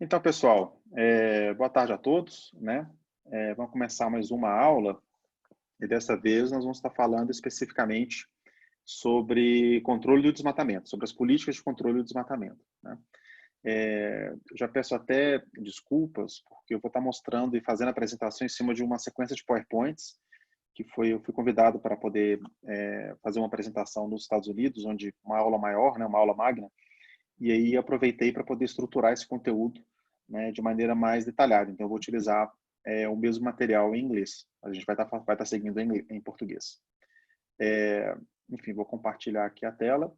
Então, pessoal, boa tarde a todos, né? Vamos começar mais uma aula e dessa vez nós vamos estar falando especificamente sobre controle do desmatamento, sobre as políticas de controle do desmatamento, né? Já peço até desculpas, porque eu vou estar mostrando e fazendo a apresentação em cima de uma sequência de PowerPoints, eu fui convidado para poder fazer uma apresentação nos Estados Unidos, onde uma aula maior, né, uma aula magna, e aí aproveitei para poder estruturar esse conteúdo, né, de maneira mais detalhada. Então, eu vou utilizar o mesmo material em inglês. A gente vai estar seguindo em português. Enfim, vou compartilhar aqui a tela.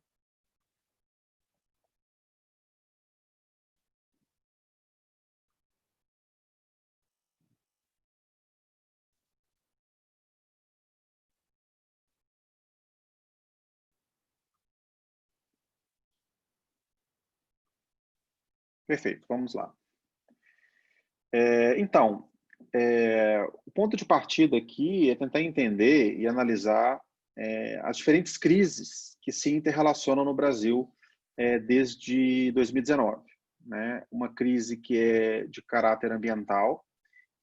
Perfeito, vamos lá. Então, o ponto de partida aqui é tentar entender e analisar as diferentes crises que se interrelacionam no Brasil desde 2019, né? Uma crise que é de caráter ambiental,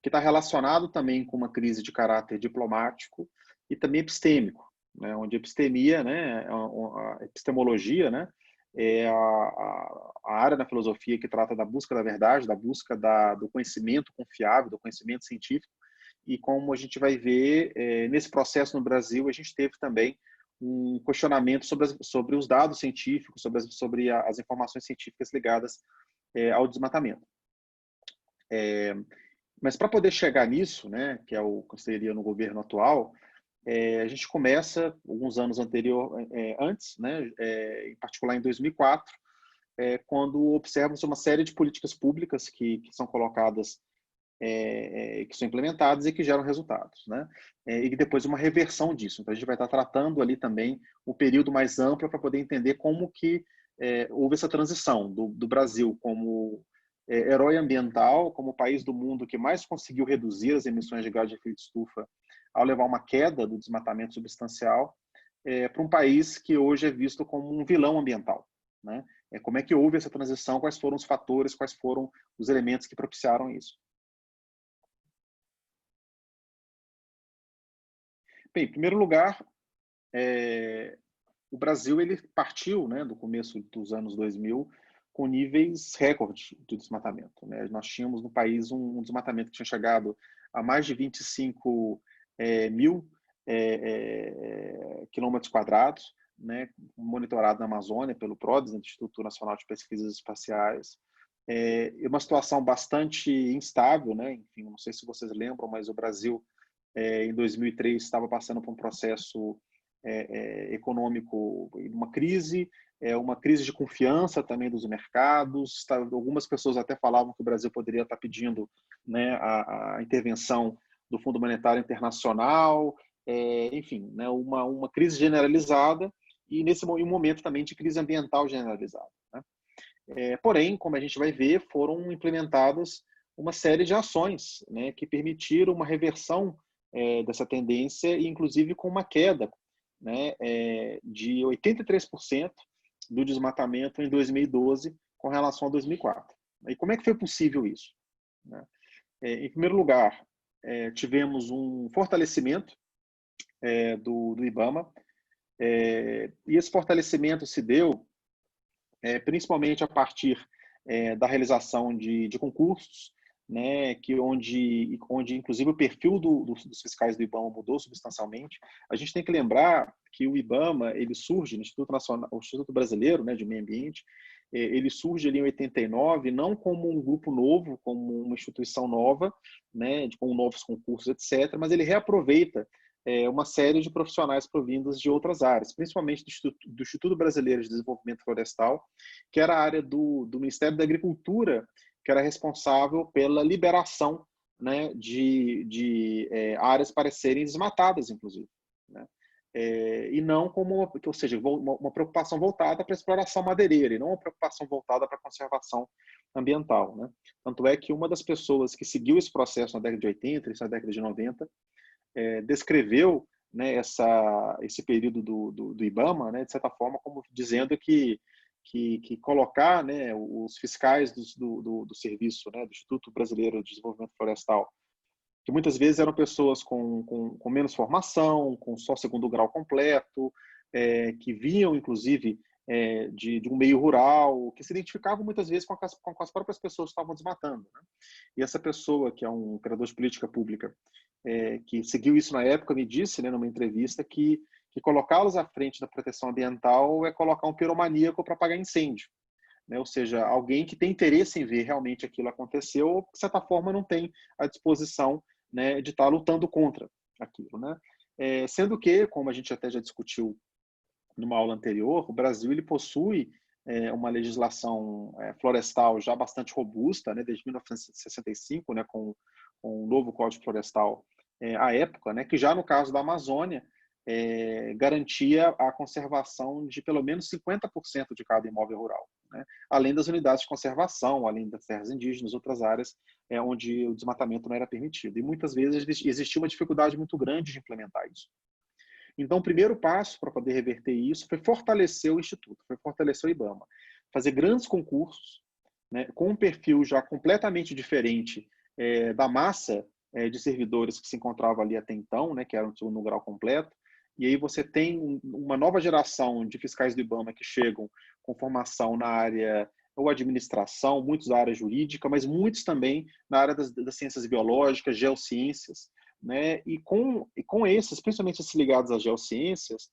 que está relacionado também com uma crise de caráter diplomático e também epistêmico, né? Onde a epistemia, né, a epistemologia, né, é a área da filosofia que trata da busca da verdade, da busca do conhecimento confiável, do conhecimento científico, e como a gente vai ver, nesse processo no Brasil, a gente teve também um questionamento sobre os dados científicos, sobre as informações científicas ligadas ao desmatamento. Mas para poder chegar nisso, né, que é o que seria no governo atual, a gente começa alguns anos antes, né, em particular em 2004, quando observa-se uma série de políticas públicas que são colocadas, que são implementadas e que geram resultados, né? E depois uma reversão disso. Então a gente vai estar tratando ali também o período mais amplo para poder entender como que houve essa transição do Brasil como herói ambiental, como país do mundo que mais conseguiu reduzir as emissões de gás de efeito estufa ao levar uma queda do desmatamento substancial, para um país que hoje é visto como um vilão ambiental, né? Como é que houve essa transição, quais foram os fatores, quais foram os elementos que propiciaram isso. Bem, em primeiro lugar, o Brasil ele partiu, né, do começo dos anos 2000 com níveis recordes de desmatamento, né? Nós tínhamos no país um desmatamento que tinha chegado a mais de 25 mil quilômetros quadrados, né, monitorado na Amazônia pelo PRODES, Instituto Nacional de Pesquisas Espaciais. Uma situação bastante instável, né? Enfim, não sei se vocês lembram, mas o Brasil em 2003 estava passando por um processo econômico, uma crise de confiança também dos mercados. Algumas pessoas até falavam que o Brasil poderia estar pedindo, né, a intervenção do Fundo Monetário Internacional, enfim, né, uma crise generalizada e nesse um momento também de crise ambiental generalizada, né? Porém, como a gente vai ver, foram implementadas uma série de ações, né, que permitiram uma reversão dessa tendência, inclusive com uma queda, né, de 83% do desmatamento em 2012 com relação a 2004. E como é que foi possível isso, né? Em primeiro lugar, tivemos um fortalecimento do IBAMA, e esse fortalecimento se deu principalmente a partir da realização de concursos, né, onde inclusive o perfil dos fiscais do IBAMA mudou substancialmente. A gente tem que lembrar que o IBAMA ele surge no Instituto Nacional, o Instituto Brasileiro, né, de Meio Ambiente, ele surge ali em 89 não como um grupo novo, como uma instituição nova, né, com novos concursos, etc., mas ele reaproveita uma série de profissionais provindos de outras áreas, principalmente do Instituto Brasileiro de Desenvolvimento Florestal, que era a área do Ministério da Agricultura, que era responsável pela liberação, né, de áreas para serem desmatadas, inclusive, né? E não como, ou seja, uma preocupação voltada para a exploração madeireira, e não uma preocupação voltada para a conservação ambiental, né? Tanto é que uma das pessoas que seguiu esse processo na década de 80, isso na década de 90, descreveu, né, esse período do IBAMA, né, de certa forma, como dizendo que que colocar, né, os fiscais do serviço, né, do Instituto Brasileiro de Desenvolvimento Florestal, que muitas vezes eram pessoas com menos formação, com só segundo grau completo, que vinham, inclusive, de um meio rural, que se identificavam muitas vezes com as próprias pessoas que estavam desmatando, né? E essa pessoa, que é um criador de política pública, que seguiu isso na época, me disse, né, numa entrevista, que colocá-los à frente da proteção ambiental é colocar um piromaníaco para apagar incêndio, né? Ou seja, alguém que tem interesse em ver realmente aquilo aconteceu, ou de certa forma não tem a disposição, né, de estar lutando contra aquilo, né? Sendo que, como a gente até já discutiu numa aula anterior, o Brasil ele possui uma legislação florestal já bastante robusta, né, desde 1965, né, com o novo Código Florestal à época, né, que já no caso da Amazônia garantia a conservação de pelo menos 50% de cada imóvel rural, né, além das unidades de conservação, além das terras indígenas, outras áreas onde o desmatamento não era permitido. E muitas vezes existia uma dificuldade muito grande de implementar isso. Então, o primeiro passo para poder reverter isso foi fortalecer o Instituto, foi fortalecer o IBAMA, fazer grandes concursos, né, com um perfil já completamente diferente da massa de servidores que se encontrava ali até então, né, que eram no grau completo. E aí você tem uma nova geração de fiscais do IBAMA que chegam com formação na área ou administração, muitos na área jurídica, mas muitos também na área das ciências biológicas, geociências, né? E com esses, principalmente esses ligados às geociências,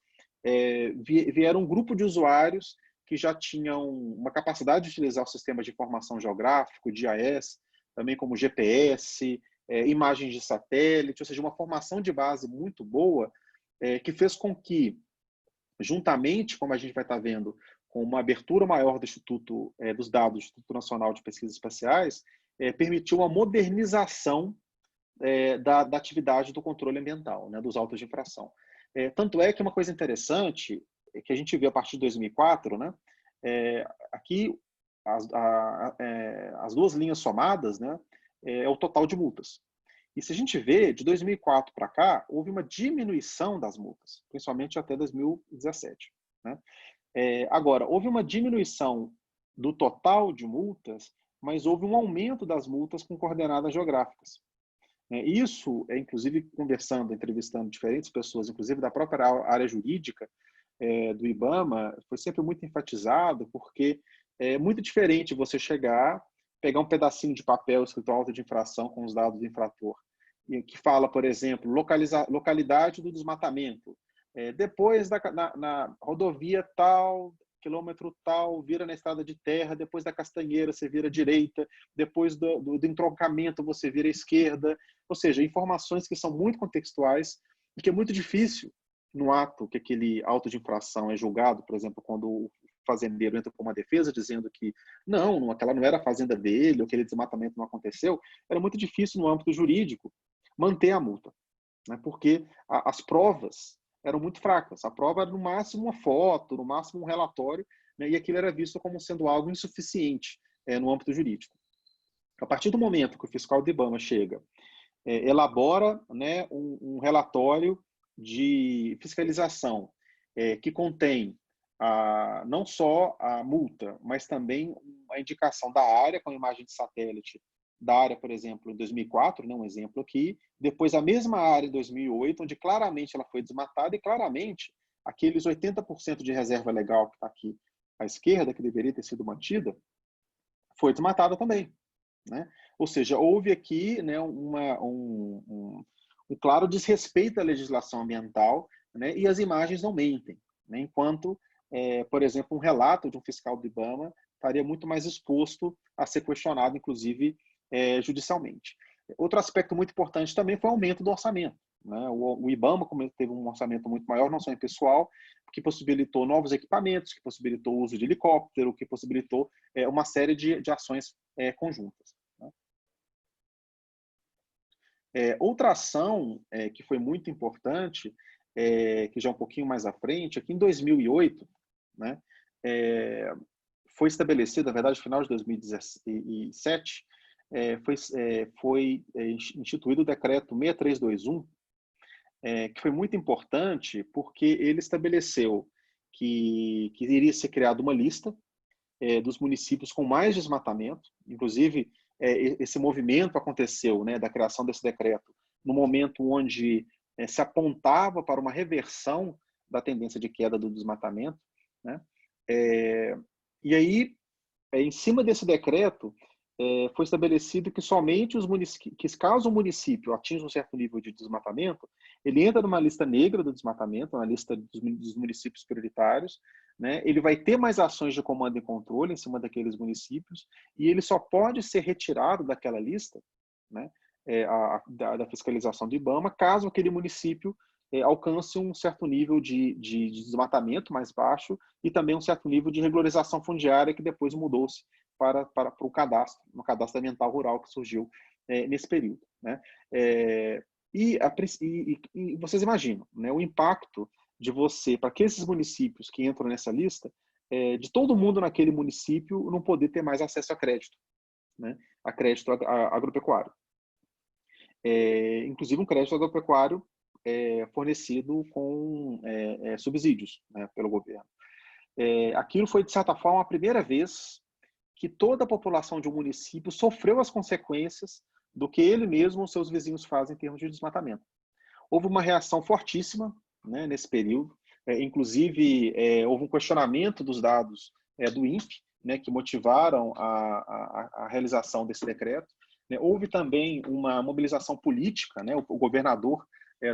vieram um grupo de usuários que já tinham uma capacidade de utilizar o sistema de informação geográfico, GIS, também como GPS, imagens de satélite, ou seja, uma formação de base muito boa, que fez com que, juntamente, como a gente vai estar vendo, com uma abertura maior do Instituto dos dados, do Instituto Nacional de Pesquisas Espaciais, permitiu uma modernização da atividade do controle ambiental, né, dos autos de infração. Tanto é que uma coisa interessante que a gente vê a partir de 2004, né, aqui as duas linhas somadas, né, é o total de multas. E se a gente vê, de 2004 para cá, houve uma diminuição das multas, principalmente até 2017. Né? Agora, houve uma diminuição do total de multas, mas houve um aumento das multas com coordenadas geográficas. Isso, inclusive, conversando, entrevistando diferentes pessoas, inclusive da própria área jurídica do IBAMA, foi sempre muito enfatizado, porque é muito diferente você chegar, pegar um pedacinho de papel escrito auto de infração com os dados do infrator, que fala, por exemplo, localidade do desmatamento. Depois na rodovia tal, quilômetro tal, vira na estrada de terra, depois da Castanheira você vira à direita, depois do entroncamento você vira à esquerda, ou seja, informações que são muito contextuais e que é muito difícil no ato que aquele auto de infração é julgado, por exemplo, quando o fazendeiro entra com uma defesa dizendo que não, aquela não era a fazenda dele, ou aquele desmatamento não aconteceu, era muito difícil no âmbito jurídico manter a multa, né? Porque as provas eram muito fracas. A prova era no máximo uma foto, no máximo um relatório, né? E aquilo era visto como sendo algo insuficiente no âmbito jurídico. A partir do momento que o fiscal do IBAMA chega, elabora, né, um relatório de fiscalização que contém não só a multa, mas também a indicação da área com a imagem de satélite da área, por exemplo, em 2004, né, um exemplo aqui, depois a mesma área em 2008, onde claramente ela foi desmatada e claramente aqueles 80% de reserva legal que está aqui à esquerda, que deveria ter sido mantida, foi desmatada também. Né? Ou seja, houve aqui, né, um claro desrespeito à legislação ambiental, né, e as imagens não mentem, né, enquanto, por exemplo, um relato de um fiscal do IBAMA estaria muito mais exposto a ser questionado, inclusive, judicialmente. Outro aspecto muito importante também foi o aumento do orçamento. Né? O IBAMA teve um orçamento muito maior, não só em pessoal, que possibilitou novos equipamentos, que possibilitou o uso de helicóptero, que possibilitou uma série de ações conjuntas. Né? Outra ação que foi muito importante, que já é um pouquinho mais à frente, aqui em 2008, né, foi estabelecido, na verdade, no final de 2017, foi instituído o decreto 6321, que foi muito importante porque ele estabeleceu que iria ser criada uma lista, dos municípios com mais desmatamento. Inclusive, esse movimento aconteceu, né, da criação desse decreto no momento onde se apontava para uma reversão da tendência de queda do desmatamento, né? E aí, em cima desse decreto, foi estabelecido que somente os municípios, que caso o município atinja um certo nível de desmatamento, ele entra numa lista negra do desmatamento, na lista dos municípios prioritários, né? Ele vai ter mais ações de comando e controle em cima daqueles municípios e ele só pode ser retirado daquela lista, né? Da fiscalização do IBAMA, caso aquele município alcance um certo nível de desmatamento mais baixo e também um certo nível de regularização fundiária que depois mudou-se para o cadastro, no cadastro ambiental rural que surgiu nesse período, né? E vocês imaginam, né, o impacto de você, para que esses municípios que entram nessa lista, de todo mundo naquele município não poder ter mais acesso a crédito, né? A crédito agropecuário. Inclusive um crédito agropecuário fornecido com subsídios, né, pelo governo. Aquilo foi, de certa forma, a primeira vez que toda a população de um município sofreu as consequências do que ele mesmo ou seus vizinhos fazem em termos de desmatamento. Houve uma reação fortíssima, né, nesse período, inclusive houve um questionamento dos dados do INPE, né, que motivaram a realização desse decreto. Houve também uma mobilização política, né, o governador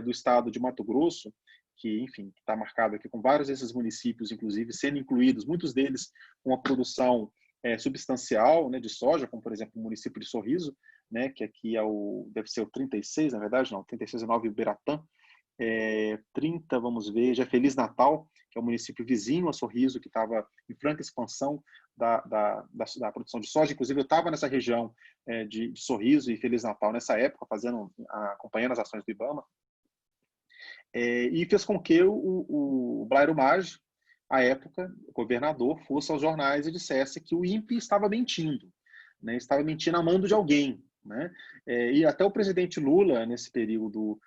do estado de Mato Grosso, que, enfim, está marcado aqui com vários desses municípios, inclusive, sendo incluídos, muitos deles com a produção substancial, né, de soja, como, por exemplo, o município de Sorriso, né, que aqui deve ser o 36, na verdade, não, 36 é Nova Iberatã, 30, vamos ver, já é Feliz Natal, que é um município vizinho a Sorriso, que estava em franca expansão da produção de soja. Inclusive, eu estava nessa região de Sorriso e Feliz Natal nessa época, acompanhando as ações do IBAMA, e fez com que o Blairo Maggi, à época, o governador, fosse aos jornais e dissesse que o INPE estava mentindo, né? Estava mentindo a mando de alguém, né? E até o presidente Lula, nesse período,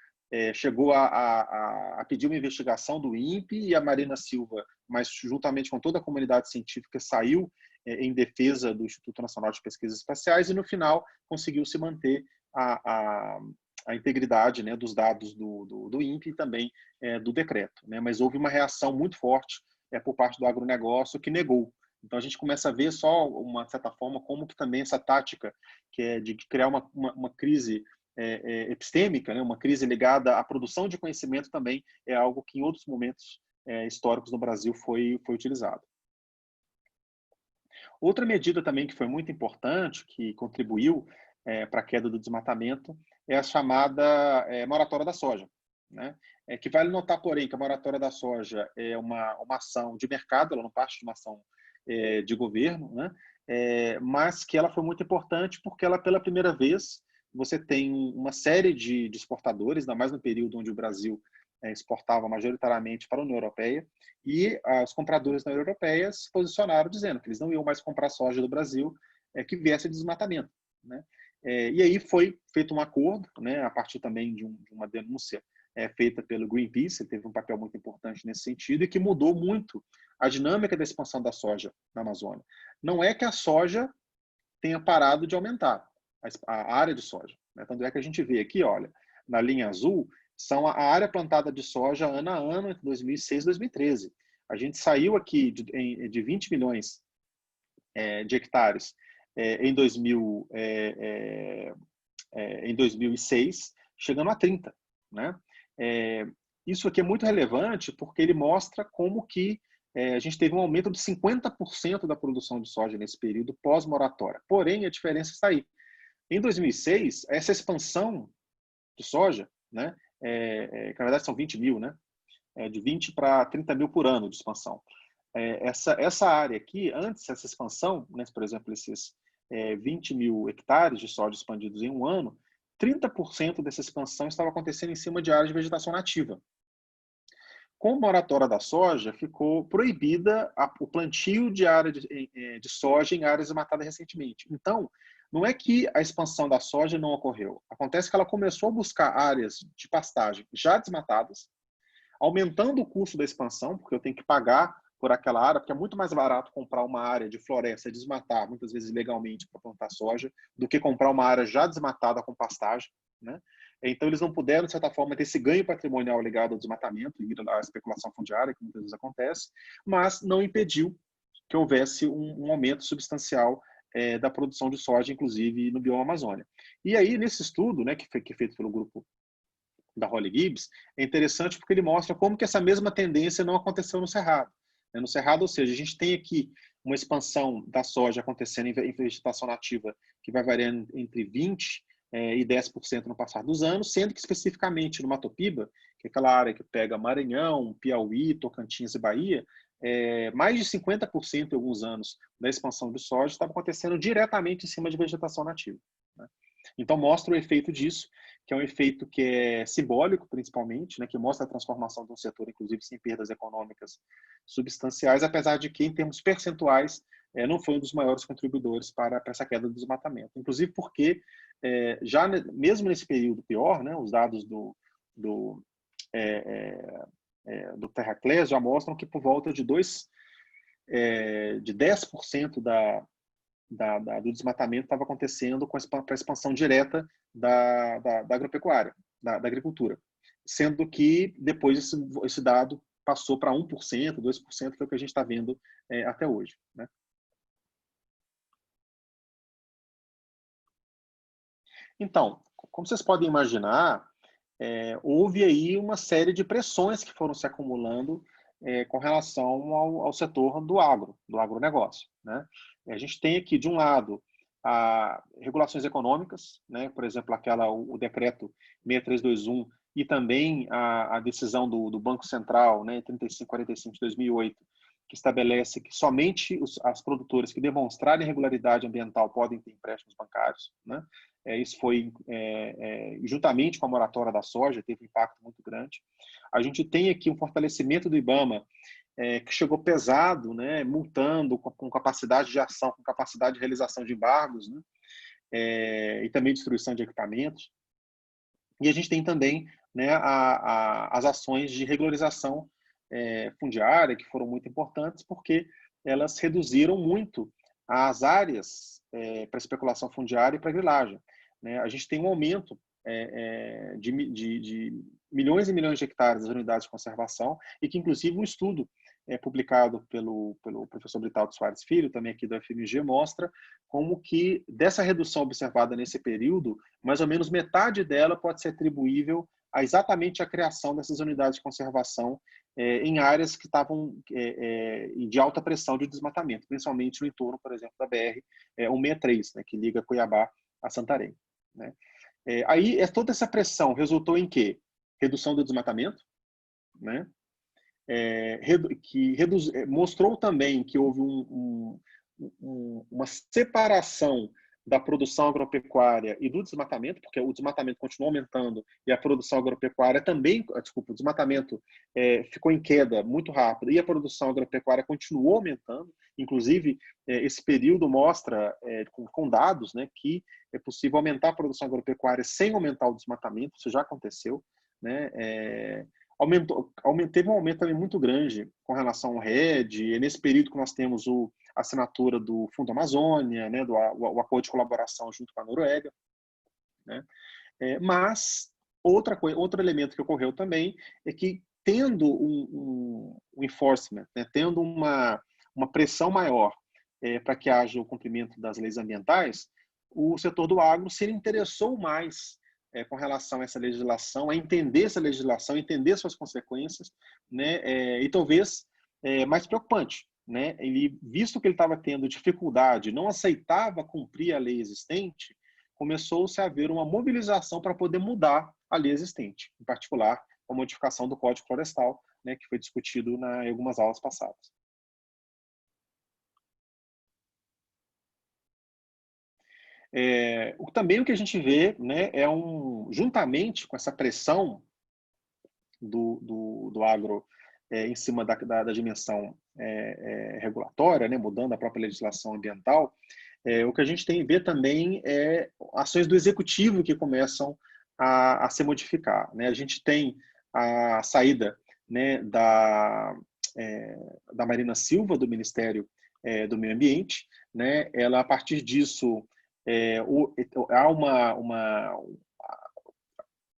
chegou a pedir uma investigação do INPE, e a Marina Silva, mas juntamente com toda a comunidade científica, saiu em defesa do Instituto Nacional de Pesquisas Espaciais e, no final, conseguiu se manter a integridade, né, dos dados do INPE e também do decreto, né? Mas houve uma reação muito forte por parte do agronegócio que negou. Então a gente começa a ver só, uma certa forma, como que também essa tática que é de criar uma crise epistêmica, né, uma crise ligada à produção de conhecimento, também é algo que em outros momentos históricos no Brasil foi utilizado. Outra medida também que foi muito importante, que contribuiu para a queda do desmatamento, é a chamada moratória da soja, né? Que vale notar, porém, que a moratória da soja é uma ação de mercado, ela não parte de uma ação de governo, né? Mas que ela foi muito importante porque ela, pela primeira vez, você tem uma série de exportadores, ainda mais no período onde o Brasil exportava majoritariamente para a União Europeia, e os compradores da União Europeia se posicionaram dizendo que eles não iam mais comprar soja do Brasil que viesse de desmatamento, né? E aí foi feito um acordo, né, a partir também de uma denúncia feita pelo Greenpeace, ele teve um papel muito importante nesse sentido, e que mudou muito a dinâmica da expansão da soja na Amazônia. Não é que a soja tenha parado de aumentar, a área de soja, né? Tanto é que a gente vê aqui, olha, na linha azul, são a área plantada de soja ano a ano entre 2006 e 2013. A gente saiu aqui de 20 milhões de hectares em 2006, chegando a 30, né? Isso aqui é muito relevante porque ele mostra como que a gente teve um aumento de 50% da produção de soja nesse período pós-moratória. Porém, a diferença está aí. Em 2006, essa expansão de soja, né, que na verdade são 20 mil, né, de 20 para 30 mil por ano de expansão. Essa área aqui, antes dessa expansão, né, por exemplo, esses 20 mil hectares de soja expandidos em um ano, 30% dessa expansão estava acontecendo em cima de áreas de vegetação nativa. Com a moratória da soja, ficou proibida o plantio de área de soja em áreas desmatadas recentemente. Então, não é que a expansão da soja não ocorreu. Acontece que ela começou a buscar áreas de pastagem já desmatadas, aumentando o custo da expansão, porque eu tenho que pagar por aquela área, porque é muito mais barato comprar uma área de floresta, desmatar, muitas vezes ilegalmente, para plantar soja, do que comprar uma área já desmatada com pastagem, né? Então, eles não puderam, de certa forma, ter esse ganho patrimonial ligado ao desmatamento e à especulação fundiária, que muitas vezes acontece, mas não impediu que houvesse um aumento substancial da produção de soja, inclusive no bioma Amazônia. E aí, nesse estudo, né, que foi feito pelo grupo da Holly Gibbs, é interessante porque ele mostra como que essa mesma tendência não aconteceu no Cerrado. No Cerrado, ou seja, a gente tem aqui uma expansão da soja acontecendo em vegetação nativa que vai variando entre 20% e 10% no passar dos anos, sendo que especificamente no Mato Piba, que é aquela área que pega Maranhão, Piauí, Tocantins e Bahia, mais de 50% em alguns anos da expansão de soja estava acontecendo diretamente em cima de vegetação nativa, né? Então mostra o efeito disso, que é um efeito que é simbólico, principalmente, né, que mostra a transformação de um setor, inclusive sem perdas econômicas substanciais, apesar de que, em termos percentuais, não foi um dos maiores contribuidores para essa queda do desmatamento. Inclusive porque, já mesmo nesse período pior, né, os dados do Terraclés já mostram que por volta de 10% do desmatamento estava acontecendo com a expansão direta da agropecuária, da agricultura. Sendo que depois esse dado passou para 1%, 2%, que é o que a gente está vendo até hoje, né? Então, como vocês podem imaginar, houve aí uma série de pressões que foram se acumulando com relação ao setor do agronegócio, né? A gente tem aqui, de um lado, regulações econômicas, né? Por exemplo, o decreto 6321 e também a decisão do Banco Central, né, 3545 de 2008, que estabelece que somente as produtoras que demonstrarem regularidade ambiental podem ter empréstimos bancários, né? Isso foi, juntamente com a moratória da soja, teve um impacto muito grande. A gente tem aqui um fortalecimento do IBAMA, que chegou pesado, né, multando com capacidade de ação, com capacidade de realização de embargos, né, e também destruição de equipamentos. E a gente tem também, né, as ações de regularização fundiária, que foram muito importantes, porque elas reduziram muito as áreas para especulação fundiária e para grilagem, né? A gente tem um aumento de milhões e milhões de hectares das unidades de conservação, e que, inclusive, um estudo publicado pelo professor Britaldo Soares Filho, também aqui do FMG, mostra como que, dessa redução observada nesse período, mais ou menos metade dela pode ser atribuível a exatamente a criação dessas unidades de conservação em áreas que estavam de alta pressão de desmatamento, principalmente no entorno, por exemplo, da BR 163, né, que liga Cuiabá a Santarém, né? Aí, toda essa pressão resultou em quê? Redução do desmatamento, né? Mostrou também que houve uma separação da produção agropecuária e do desmatamento, porque o desmatamento continuou aumentando e a produção agropecuária também, desculpa, o desmatamento ficou em queda muito rápido e a produção agropecuária continuou aumentando. Inclusive, esse período mostra, com dados, né, que é possível aumentar a produção agropecuária sem aumentar o desmatamento, isso já aconteceu, né? Teve um aumento também muito grande com relação ao RED, nesse período que nós temos a assinatura do Fundo Amazônia, né, o acordo de colaboração junto com a Noruega, né? Mas outro elemento que ocorreu também é que, tendo um enforcement, né, tendo uma pressão maior para que haja o cumprimento das leis ambientais, o setor do agro se interessou mais com relação a essa legislação, a entender essa legislação, entender suas consequências, né, e talvez mais preocupante, né, visto que ele estava tendo dificuldade, não aceitava cumprir a lei existente, começou-se a haver uma mobilização para poder mudar a lei existente, em particular a modificação do Código Florestal, né, que foi discutido em algumas aulas passadas. Também o que a gente vê, né, juntamente com essa pressão do agro em cima da dimensão regulatória, né, mudando a própria legislação ambiental, o que a gente tem a ver também é ações do executivo que começam a se modificar, né? A gente tem a saída, né, da Marina Silva, do Ministério do Meio Ambiente, né? Ela, a partir disso, há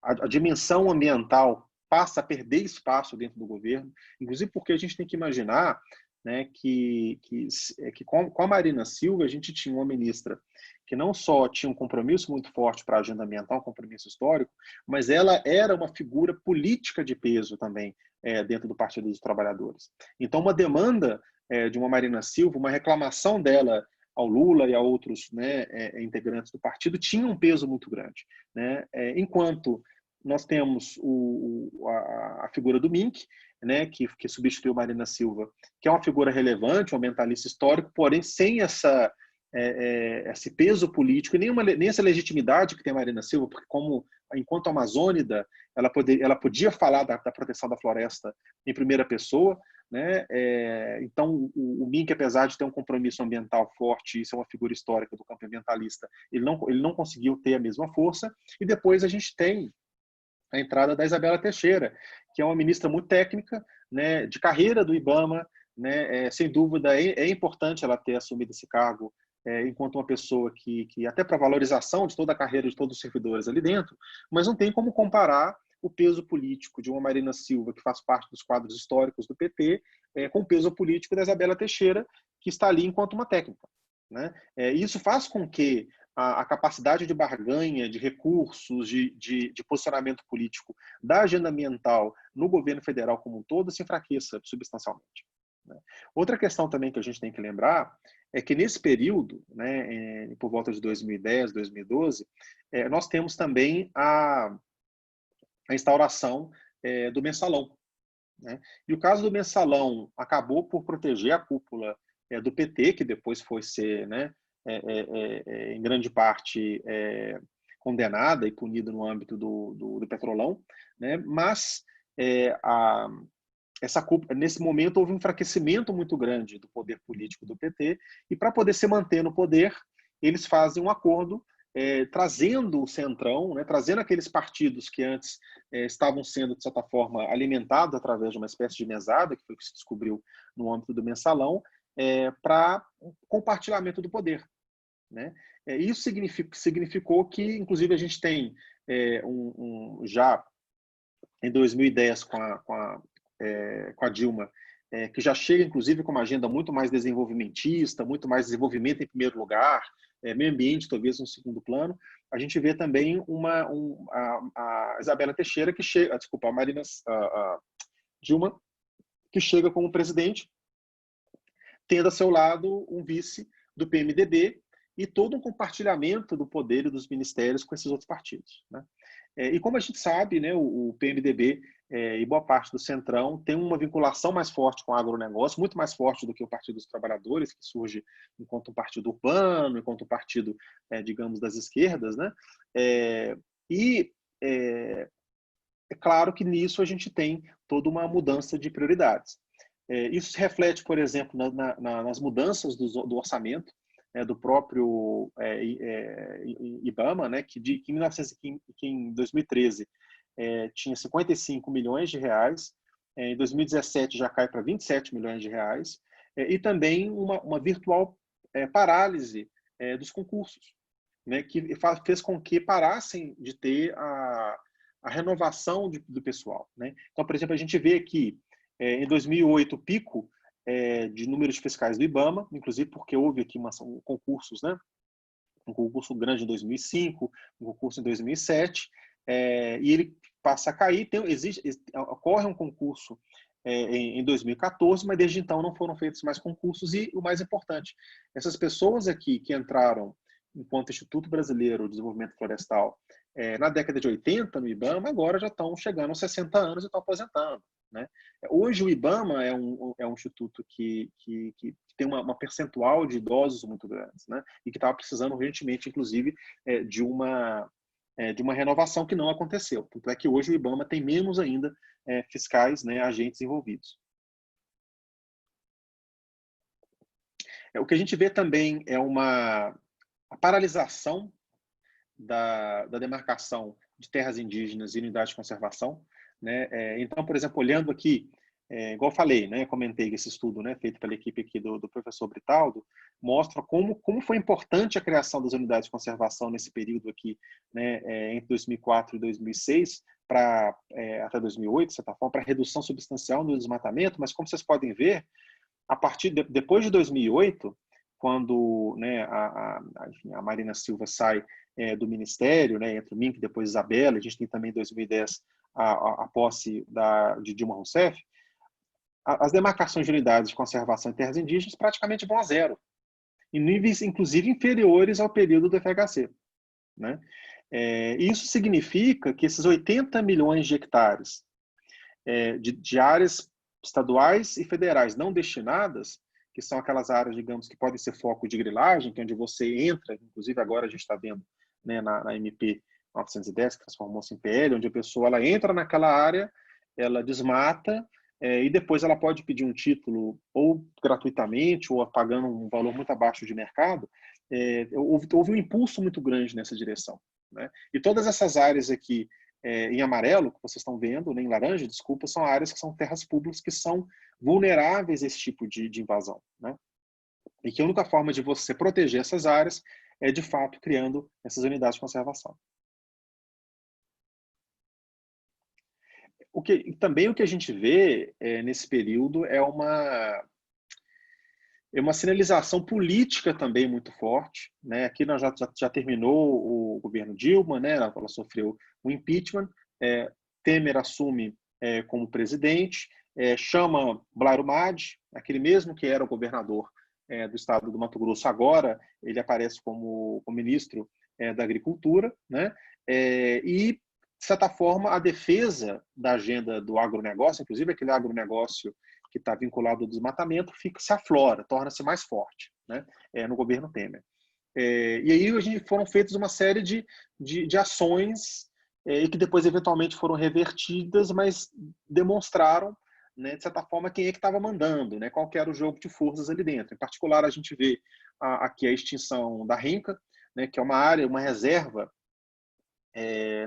a dimensão ambiental passa a perder espaço dentro do governo, inclusive porque a gente tem que imaginar, né, que com a Marina Silva a gente tinha uma ministra que não só tinha um compromisso muito forte para a agenda ambiental, um compromisso histórico, mas ela era uma figura política de peso também dentro do Partido dos Trabalhadores. Então, uma demanda de uma Marina Silva, uma reclamação dela ao Lula e a outros, né, integrantes do partido, tinha um peso muito grande, né? Enquanto nós temos a figura do Mink, né, que substituiu Marina Silva, que é uma figura relevante, um ambientalista histórico, porém sem esse peso político e nem essa legitimidade que tem a Marina Silva, porque enquanto amazônida, ela podia falar da proteção da floresta em primeira pessoa, né? Então, o Mink, apesar de ter um compromisso ambiental forte, isso é uma figura histórica do campo ambientalista, ele não conseguiu ter a mesma força. E depois a gente tem a entrada da Isabela Teixeira, que é uma ministra muito técnica, né, de carreira do IBAMA, né? Sem dúvida é importante ela ter assumido esse cargo enquanto uma pessoa que até para valorização de toda a carreira de todos os servidores ali dentro, mas não tem como comparar o peso político de uma Marina Silva, que faz parte dos quadros históricos do PT, com o peso político da Isabela Teixeira, que está ali enquanto uma técnica, né? Isso faz com que a capacidade de barganha, de recursos, de posicionamento político da agenda ambiental no governo federal como um todo se enfraqueça substancialmente, né? Outra questão também que a gente tem que lembrar é que nesse período, né, por volta de 2010, 2012, nós temos também a instauração do mensalão, né? E o caso do mensalão acabou por proteger a cúpula do PT, que depois foi ser, né, em grande parte condenada e punida no âmbito do Petrolão, né? Mas nesse momento houve um enfraquecimento muito grande do poder político do PT, e para poder se manter no poder, eles fazem um acordo trazendo o Centrão, né, trazendo aqueles partidos que antes estavam sendo, de certa forma, alimentados através de uma espécie de mesada, que foi o que se descobriu no âmbito do mensalão, para compartilhamento do poder, né? Isso significou que, inclusive, a gente tem já em 2010 com a Dilma, que já chega, inclusive, com uma agenda muito mais desenvolvimentista, muito mais desenvolvimento em primeiro lugar, meio ambiente talvez no segundo plano. A gente vê também a Isabela Teixeira, que chega, desculpa, a Dilma, que chega como presidente, tendo a seu lado um vice do PMDB e todo um compartilhamento do poder e dos ministérios com esses outros partidos, né? E como a gente sabe, né, o PMDB e boa parte do Centrão tem uma vinculação mais forte com o agronegócio, muito mais forte do que o Partido dos Trabalhadores, que surge enquanto um partido urbano, enquanto um partido, digamos, das esquerdas, né? E é claro que nisso a gente tem toda uma mudança de prioridades. Isso se reflete, por exemplo, nas mudanças do orçamento, do próprio IBAMA, né, que em 2013 tinha 55 milhões de reais, em 2017 já cai para 27 milhões de reais, e também uma virtual parálise dos concursos, né, que fez com que parassem de ter a renovação do pessoal, né? Então, por exemplo, a gente vê aqui, em 2008, o pico de números fiscais do IBAMA, inclusive porque houve aqui concursos, né? Um concurso grande em 2005, um concurso em 2007, e ele passa a cair. Ocorre um concurso em 2014, mas desde então não foram feitos mais concursos. E o mais importante, essas pessoas aqui que entraram enquanto Instituto Brasileiro de Desenvolvimento Florestal na década de 80 no IBAMA, agora já estão chegando aos 60 anos e estão aposentando, né? Hoje o IBAMA é um instituto que tem uma percentual de idosos muito grandes, né? E que estava precisando urgentemente, inclusive, de uma renovação que não aconteceu. Tanto é que hoje o IBAMA tem menos ainda fiscais, né, agentes envolvidos. O que a gente vê também é a paralisação da demarcação de terras indígenas e unidades de conservação, né? Então, por exemplo, olhando aqui igual eu falei, né, comentei que esse estudo, né, feito pela equipe aqui do professor Britaldo, mostra como foi importante a criação das unidades de conservação nesse período aqui, né, entre 2004 e 2006, até 2008, de certa forma, para redução substancial no desmatamento, mas como vocês podem ver, a partir depois de 2008, quando, né, enfim, a Marina Silva sai do Ministério, né, entra o Mink, depois Isabela, a gente tem também em 2010 a posse de Dilma Rousseff, as demarcações de unidades de conservação em terras indígenas praticamente vão a zero, em níveis, inclusive, inferiores ao período do FHC. Né? Isso significa que esses 80 milhões de hectares de áreas estaduais e federais não destinadas, que são aquelas áreas, digamos, que podem ser foco de grilagem, que é onde você entra, inclusive agora a gente está vendo, né, na MP 910, que transformou-se em PL, onde a pessoa ela entra naquela área, ela desmata, e depois ela pode pedir um título ou gratuitamente ou pagando um valor muito abaixo de mercado. Houve um impulso muito grande nessa direção. Né? E todas essas áreas aqui em amarelo, que vocês estão vendo, nem em laranja, desculpa, são áreas que são terras públicas que são vulneráveis a esse tipo de invasão. Né? E que a única forma de você proteger essas áreas é, de fato, criando essas unidades de conservação. Também o que a gente vê nesse período é uma sinalização política também muito forte. Né? Aqui nós já terminou o governo Dilma, né? Ela sofreu o impeachment, Temer assume como presidente, chama Blairo Madi, aquele mesmo que era o governador do estado do Mato Grosso, agora ele aparece como ministro da Agricultura, né? E, de certa forma, a defesa da agenda do agronegócio, inclusive aquele agronegócio que está vinculado ao desmatamento, se aflora, torna-se mais forte, né, no governo Temer. E aí foram feitas uma série de ações e que depois eventualmente foram revertidas, mas demonstraram, né, de certa forma, quem é que estava mandando, né, qual que era o jogo de forças ali dentro. Em particular, a gente vê aqui a extinção da Rinca, né, que é uma área, uma reserva,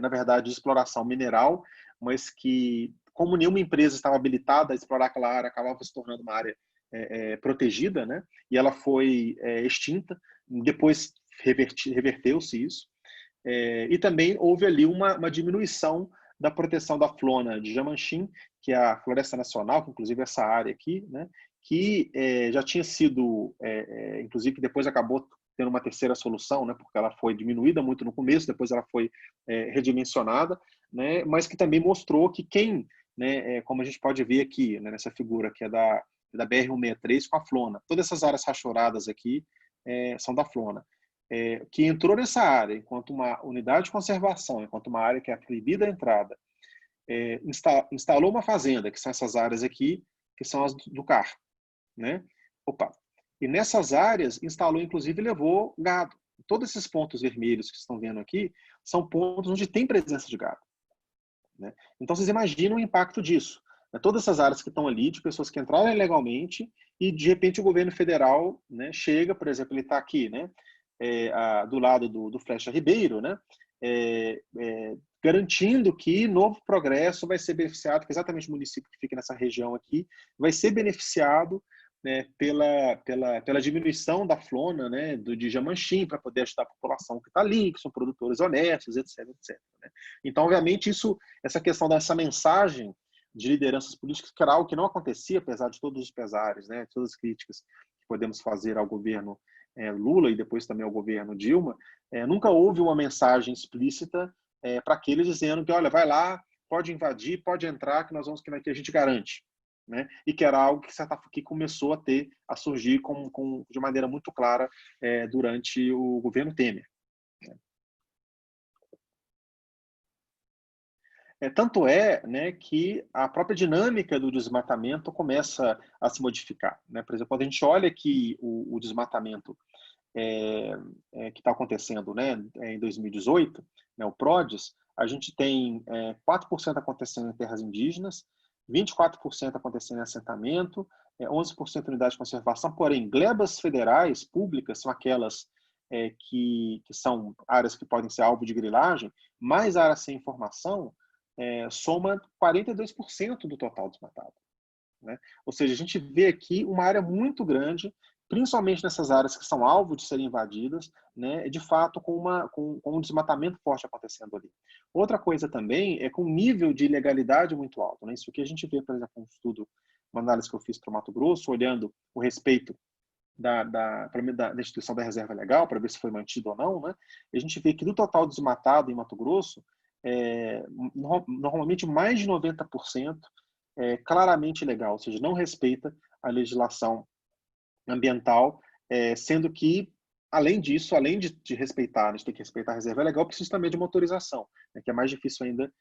na verdade, de exploração mineral, mas que, como nenhuma empresa estava habilitada a explorar aquela área, acabava se tornando uma área protegida, né? E ela foi extinta. Depois reverteu-se isso. E também houve ali uma diminuição da proteção da flora de Jamanchim, que é a Floresta Nacional, que inclusive essa área aqui, né? Que já tinha sido, inclusive depois acabou tendo uma terceira solução, né, porque ela foi diminuída muito no começo, depois ela foi redimensionada, né, mas que também mostrou que quem, né, como a gente pode ver aqui, né, nessa figura que é da BR-163 com a Flona, todas essas áreas rachoradas aqui são da Flona, que entrou nessa área enquanto uma unidade de conservação, enquanto uma área que é proibida a entrada, instalou uma fazenda, que são essas áreas aqui, que são as do CAR, né? Opa, e nessas áreas instalou, inclusive, e levou gado. Todos esses pontos vermelhos que estão vendo aqui são pontos onde tem presença de gado. Né? Então, vocês imaginam o impacto disso. Né? Todas essas áreas que estão ali, de pessoas que entraram ilegalmente, e, de repente, o governo federal, né, chega, por exemplo, ele está aqui, né, do lado do Flecha Ribeiro, né, garantindo que Novo Progresso vai ser beneficiado, que é exatamente o município que fica nessa região aqui, vai ser beneficiado, né, pela diminuição da flona, né, de Jamanchim, para poder ajudar a população que está ali, que são produtores honestos, etc. etc. Né? Então, obviamente, essa questão dessa mensagem de lideranças políticas, que era algo que não acontecia, apesar de todos os pesares, né, todas as críticas que podemos fazer ao governo Lula e depois também ao governo Dilma, nunca houve uma mensagem explícita para aqueles dizendo que, olha, vai lá, pode invadir, pode entrar, que a gente garante. Né? E que era algo que começou a surgir de maneira muito clara durante o governo Temer. Tanto né, que a própria dinâmica do desmatamento começa a se modificar. Né? Por exemplo, quando a gente olha aqui o desmatamento que está acontecendo, né, em 2018, né, o PRODES, a gente tem 4% acontecendo em terras indígenas, 24% acontecendo em assentamento, 11% em unidade de conservação, porém, glebas federais públicas são aquelas que são áreas que podem ser alvo de grilagem, mais áreas sem informação, soma 42% do total desmatado. né? Ou seja, a gente vê aqui uma área muito grande, principalmente nessas áreas que são alvo de serem invadidas, né, de fato com um desmatamento forte acontecendo ali. Outra coisa também é com um nível de ilegalidade muito alto, né? Isso aqui a gente vê, por exemplo, um estudo, uma análise que eu fiz para o Mato Grosso, olhando o respeito da instituição da reserva legal, para ver se foi mantido ou não, né? E a gente vê que do total desmatado em Mato Grosso, normalmente mais de 90% é claramente ilegal, ou seja, não respeita a legislação ambiental, sendo que, além disso, além de respeitar, a gente tem que respeitar a reserva legal, precisa também de uma autorização, né, que é mais difícil ainda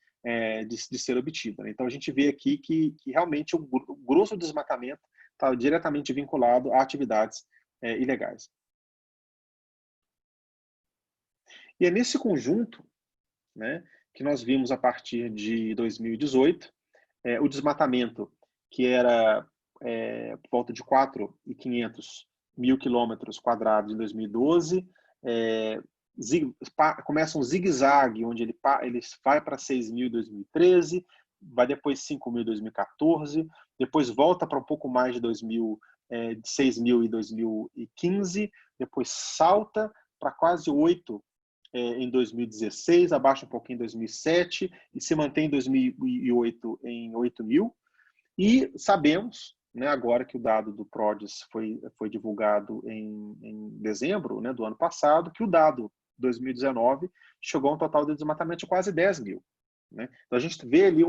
de ser obtida. Então, a gente vê aqui que realmente o grosso do desmatamento está diretamente vinculado a atividades ilegais. E é nesse conjunto, né, que nós vimos a partir de 2018, o desmatamento, que era por volta de 4.500 mil quilômetros quadrados em 2012, começa um zigue-zague, onde ele vai para 6.000 em 2013, vai depois 5.000 em 2014, depois volta para um pouco mais de 6.000 em 2015, depois salta para quase 8 em 2016, abaixa um pouquinho em 2007 e se mantém em 2008 em 8.000. E sabemos, né, agora que o dado do PRODES foi divulgado em dezembro, né, do ano passado, que o dado 2019 chegou a um total de desmatamento de quase 10.000. Né? Então a gente vê ali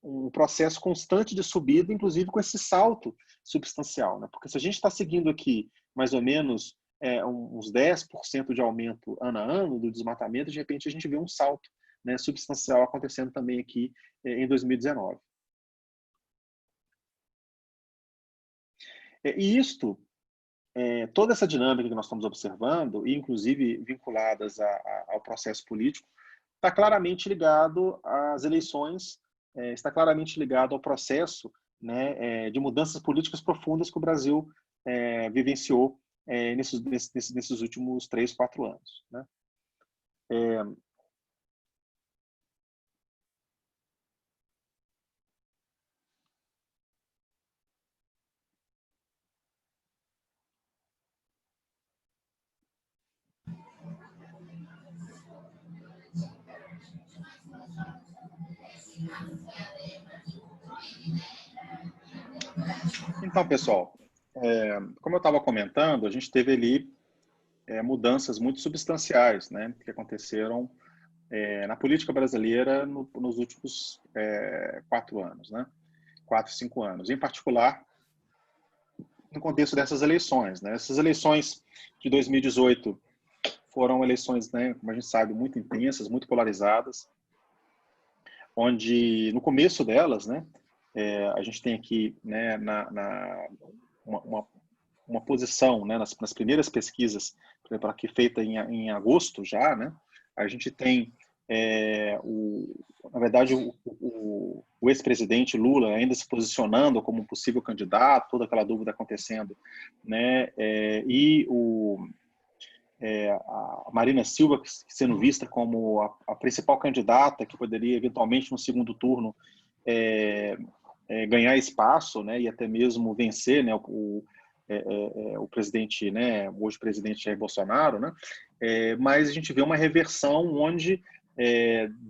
um processo constante de subida, inclusive com esse salto substancial. Né? Porque se a gente está seguindo aqui mais ou menos uns 10% de aumento ano a ano do desmatamento, de repente a gente vê um salto, né, substancial acontecendo também aqui em 2019. E isto, toda essa dinâmica que nós estamos observando, e inclusive vinculadas ao processo político, está claramente ligado às eleições, está claramente ligado ao processo, né, de mudanças políticas profundas que o Brasil vivenciou nesses últimos 3, 4 anos. Né? Então, pessoal, como eu estava comentando, a gente teve ali mudanças muito substanciais, né, que aconteceram na política brasileira nos últimos 4 anos, né, 4, 5 anos. Em particular, no contexto dessas eleições. Né? Essas eleições de 2018 foram eleições, né, como a gente sabe, muito intensas, muito polarizadas, onde no começo delas, né, a gente tem aqui, né, uma posição, né, nas primeiras pesquisas, por exemplo, aqui feita em agosto já, né, a gente tem na verdade, o ex-presidente Lula ainda se posicionando como um possível candidato, toda aquela dúvida acontecendo, né, e a Marina Silva sendo vista como a principal candidata que poderia eventualmente no segundo turno ganhar espaço, né, e até mesmo vencer, né, o presidente, né, hoje presidente Jair Bolsonaro, né, mas a gente vê uma reversão onde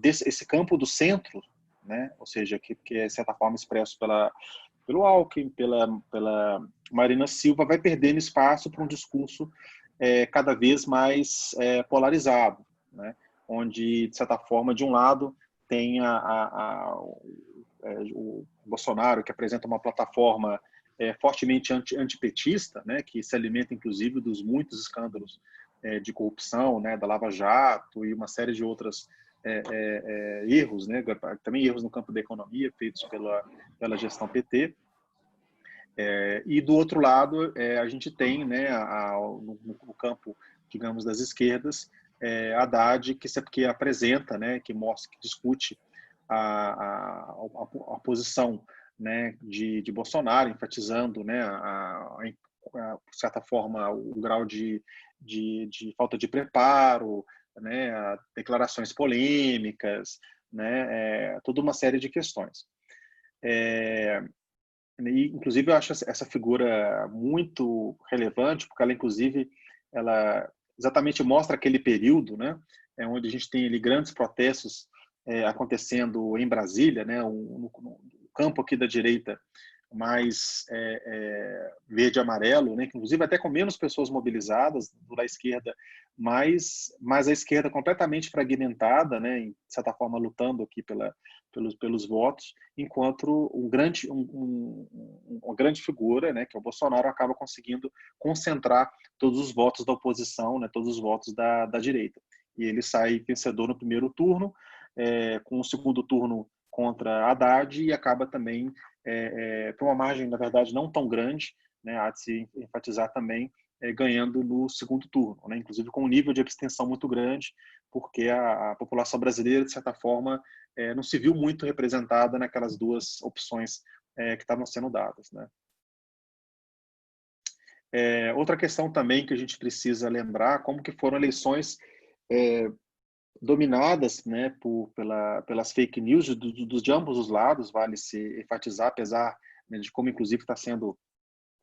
esse campo do centro, né, ou seja, que é de certa forma expresso pelo Alckmin, pela Marina Silva, vai perdendo espaço para um discurso cada vez mais polarizado, né, onde, de certa forma, de um lado tem o Bolsonaro, que apresenta uma plataforma fortemente antipetista, né, que se alimenta, inclusive, dos muitos escândalos de corrupção, né, da Lava Jato e uma série de outros erros, né, também erros no campo da economia feitos pela gestão PT. E do outro lado, a gente tem, né, no campo, digamos, das esquerdas, Haddad, que apresenta, né, que mostra, que discute a posição, né, de Bolsonaro, enfatizando, né, de certa forma, o grau de falta de preparo, né, declarações polêmicas, né, toda uma série de questões. E, inclusive, eu acho essa figura muito relevante, porque ela, inclusive, ela exatamente mostra aquele período, né, onde a gente tem ali grandes protestos acontecendo em Brasília, né, no campo aqui da direita mais verde e amarelo, né, que inclusive até com menos pessoas mobilizadas do da esquerda, mas a esquerda completamente fragmentada, né, de certa forma lutando aqui pelos votos, enquanto uma grande figura, né, que é o Bolsonaro, acaba conseguindo concentrar todos os votos da oposição, né, todos os votos da direita. E ele sai vencedor no primeiro turno, com o segundo turno contra Haddad, e acaba também por uma margem, na verdade, não tão grande, né, há de se enfatizar também, ganhando no segundo turno, né, inclusive com um nível de abstenção muito grande, porque a população brasileira, de certa forma, não se viu muito representada naquelas duas opções que estavam sendo dadas, né. Outra questão também que a gente precisa lembrar, como que foram eleições dominadas, né, pelas fake news de ambos os lados, vale se enfatizar, apesar, né, de como inclusive está sendo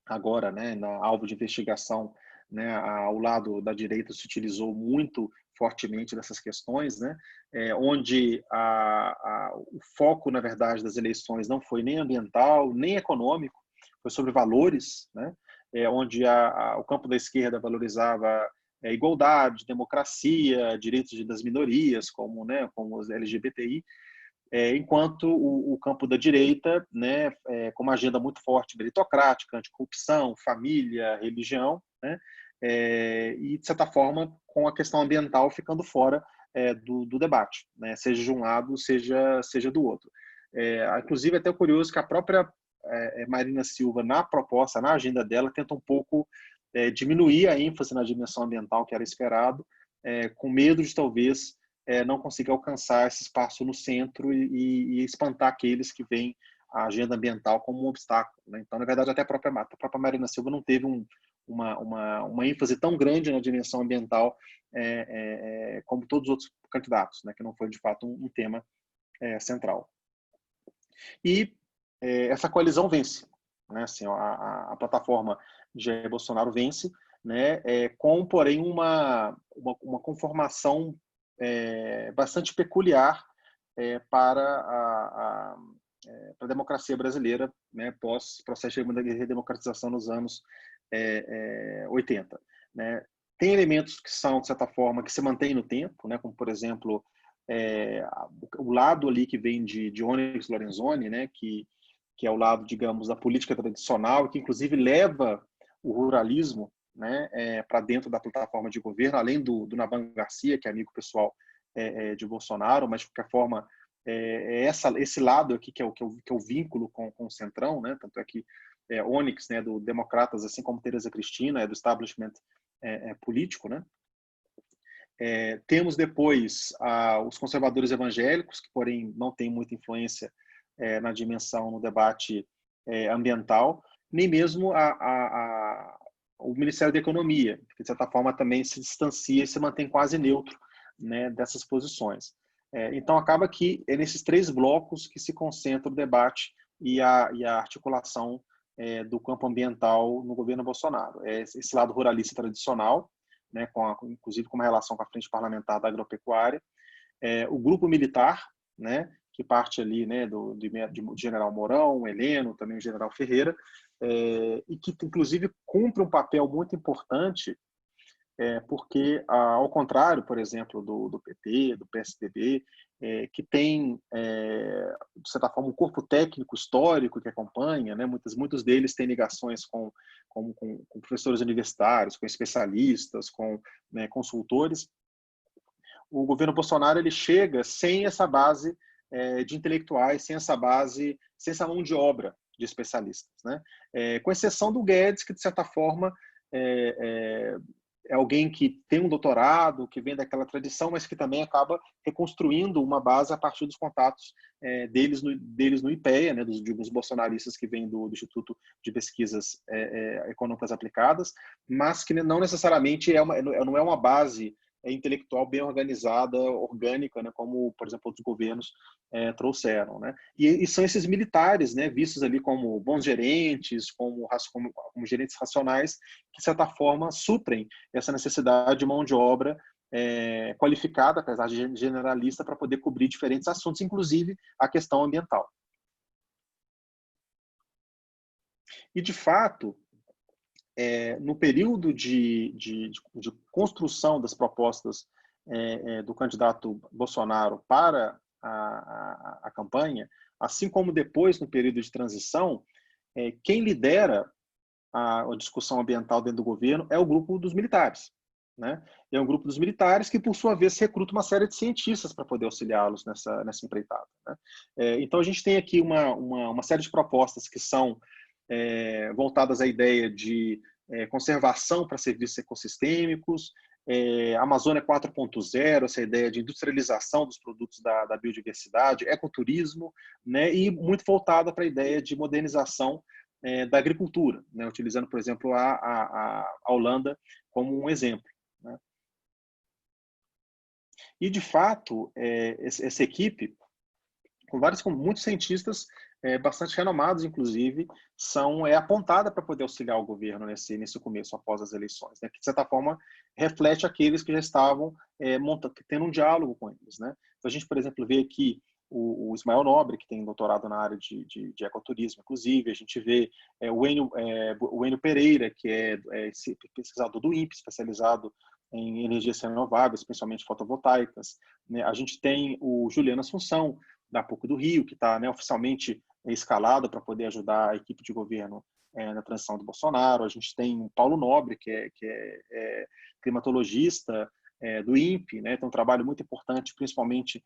agora, né, alvo de investigação, né, ao lado da direita se utilizou muito fortemente dessas questões, né, onde o foco, na verdade, das eleições não foi nem ambiental, nem econômico, foi sobre valores, né, onde o campo da esquerda valorizava igualdade, democracia, direitos das minorias, como os LGBTI, enquanto o campo da direita, né, com uma agenda muito forte meritocrática, anticorrupção, família, religião, né, e, de certa forma, com a questão ambiental ficando fora do debate, né, seja de um lado, seja do outro. Inclusive, é até curioso que a própria Marina Silva, na proposta, na agenda dela, tenta um pouco diminuir a ênfase na dimensão ambiental que era esperado, com medo de talvez não conseguir alcançar esse espaço no centro e espantar aqueles que veem a agenda ambiental como um obstáculo, né? Então, na verdade, até a própria Marina Silva não teve uma ênfase tão grande na dimensão ambiental como todos os outros candidatos, né? Que não foi, de fato, um tema central. E essa coalizão vence, né? Assim, a plataforma Jair Bolsonaro vence, né? Porém, uma conformação bastante peculiar para a democracia brasileira, né? Pós processo de redemocratização nos anos 80. Né? Tem elementos que são, de certa forma, que se mantêm no tempo, né? Como, por exemplo, o lado ali que vem de Onyx Lorenzoni, né? Que é o lado, digamos, da política tradicional, que inclusive leva o ruralismo, né, para dentro da plataforma de governo, além do Navan Garcia, que é amigo pessoal de Bolsonaro, mas de qualquer forma esse lado aqui que é o vínculo com o Centrão, né? Tanto é que Onyx, né, do Democratas, assim como Tereza Cristina, é do establishment político, né? Temos depois os conservadores evangélicos, que porém não têm muita influência na dimensão, no debate ambiental, nem mesmo o Ministério da Economia, que de certa forma também se distancia e se mantém quase neutro, né, dessas posições. Então acaba que é nesses três blocos que se concentra o debate e a articulação do campo ambiental no governo Bolsonaro. Esse lado ruralista tradicional, né, inclusive com uma relação com a Frente Parlamentar da Agropecuária, o grupo militar, né, que parte ali, né, de General Mourão, Heleno, também o General Ferreira, e que inclusive cumpre um papel muito importante, porque, ao contrário, por exemplo, do PT, do PSDB, que tem, de certa forma, um corpo técnico histórico que acompanha, né, muitos deles têm ligações com professores universitários, com especialistas, com, né, consultores. O governo Bolsonaro ele chega sem essa base de intelectuais, sem essa mão de obra de especialistas, né? Com exceção do Guedes, que de certa forma é alguém que tem um doutorado, que vem daquela tradição, mas que também acaba reconstruindo uma base a partir dos contatos deles no IPEA, né, dos bolsonaristas que vêm do Instituto de Pesquisas Econômicas Aplicadas, mas que não necessariamente não é uma base intelectual bem organizada, orgânica, né, como, por exemplo, outros governos trouxeram, né? E são esses militares, né, vistos ali como bons gerentes, como gerentes racionais, que, de certa forma, suprem essa necessidade de mão de obra qualificada, apesar de generalista, para poder cobrir diferentes assuntos, inclusive a questão ambiental. E, de fato, no período de construção das propostas do candidato Bolsonaro para a campanha, assim como depois, no período de transição, quem lidera a discussão ambiental dentro do governo é o grupo dos militares. Né? É um grupo dos militares que, por sua vez, recruta uma série de cientistas para poder auxiliá-los nessa empreitada. Né? Então, a gente tem aqui uma série de propostas que são voltadas à ideia de conservação para serviços ecossistêmicos, Amazônia 4.0, essa ideia de industrialização dos produtos da biodiversidade, ecoturismo, né? E muito voltada para a ideia de modernização da agricultura, né? Utilizando, por exemplo, a Holanda como um exemplo. Né? E, de fato, essa equipe, com muitos cientistas bastante renomados, inclusive, são apontada para poder auxiliar o governo nesse começo, após as eleições, né? Que, de certa forma, reflete aqueles que já estavam tendo um diálogo com eles. Né? Então, a gente, por exemplo, vê aqui o Ismael Nobre, que tem doutorado na área de ecoturismo, inclusive, a gente vê o Enio Pereira, que é pesquisador do INPE, especializado em energias renováveis, principalmente fotovoltaicas. Né? A gente tem o Juliano Assunção, da PUC do Rio, que está, né, oficialmente escalado para poder ajudar a equipe de governo na transição do Bolsonaro. A gente tem o Paulo Nobre, que é climatologista do INPE, né, tem um trabalho muito importante, principalmente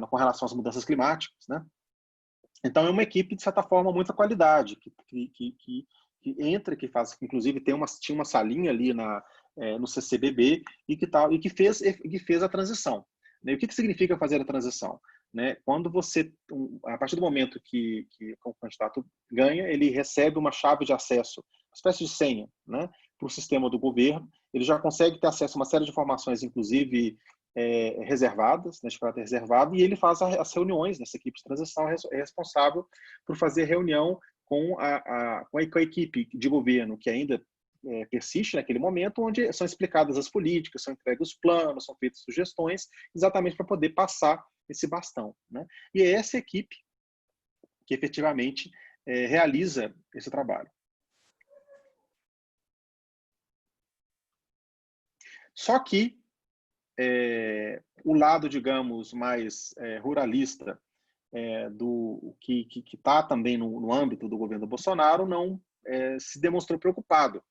com relação às mudanças climáticas. Né? Então, é uma equipe, de certa forma, muita qualidade, que entra, que faz, inclusive tinha uma salinha ali no CCBB e que fez a transição. Né? E o que significa fazer a transição? Né? Quando a partir do momento que o candidato ganha, ele recebe uma chave de acesso, uma espécie de senha, né, para o sistema do governo, ele já consegue ter acesso a uma série de informações, inclusive reservadas, né, de caráter reservado, e ele faz as reuniões nessa equipe de transição, é responsável por fazer reunião com a equipe de governo que ainda persiste naquele momento, onde são explicadas as políticas, são entregues os planos, são feitas sugestões, exatamente para poder passar esse bastão. Né? E é essa equipe que efetivamente realiza esse trabalho. Só que o lado, digamos, mais ruralista do que está também no âmbito do governo Bolsonaro não se demonstrou preocupado,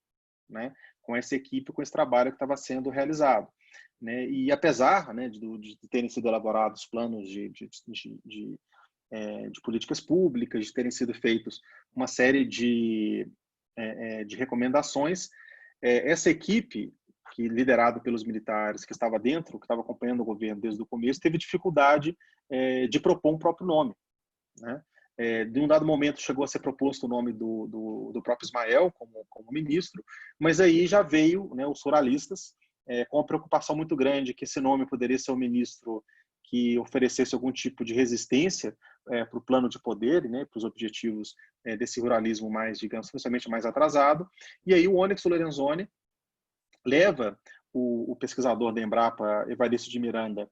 né, com essa equipe, com esse trabalho que estava sendo realizado. Né? E apesar, né, de terem sido elaborados planos de políticas públicas, de terem sido feitos uma série de recomendações, essa equipe, que liderada pelos militares, que estava dentro, que estava acompanhando o governo desde o começo, teve dificuldade de propor um próprio nome. Né? De um dado momento chegou a ser proposto o nome do próprio Ismael como ministro, mas aí já veio, né, os ruralistas com uma preocupação muito grande que esse nome poderia ser um ministro que oferecesse algum tipo de resistência para o plano de poder, né, para os objetivos desse ruralismo mais, digamos, principalmente mais atrasado. E aí o Onyx Lorenzoni leva o pesquisador da Embrapa, Evaristo de Miranda,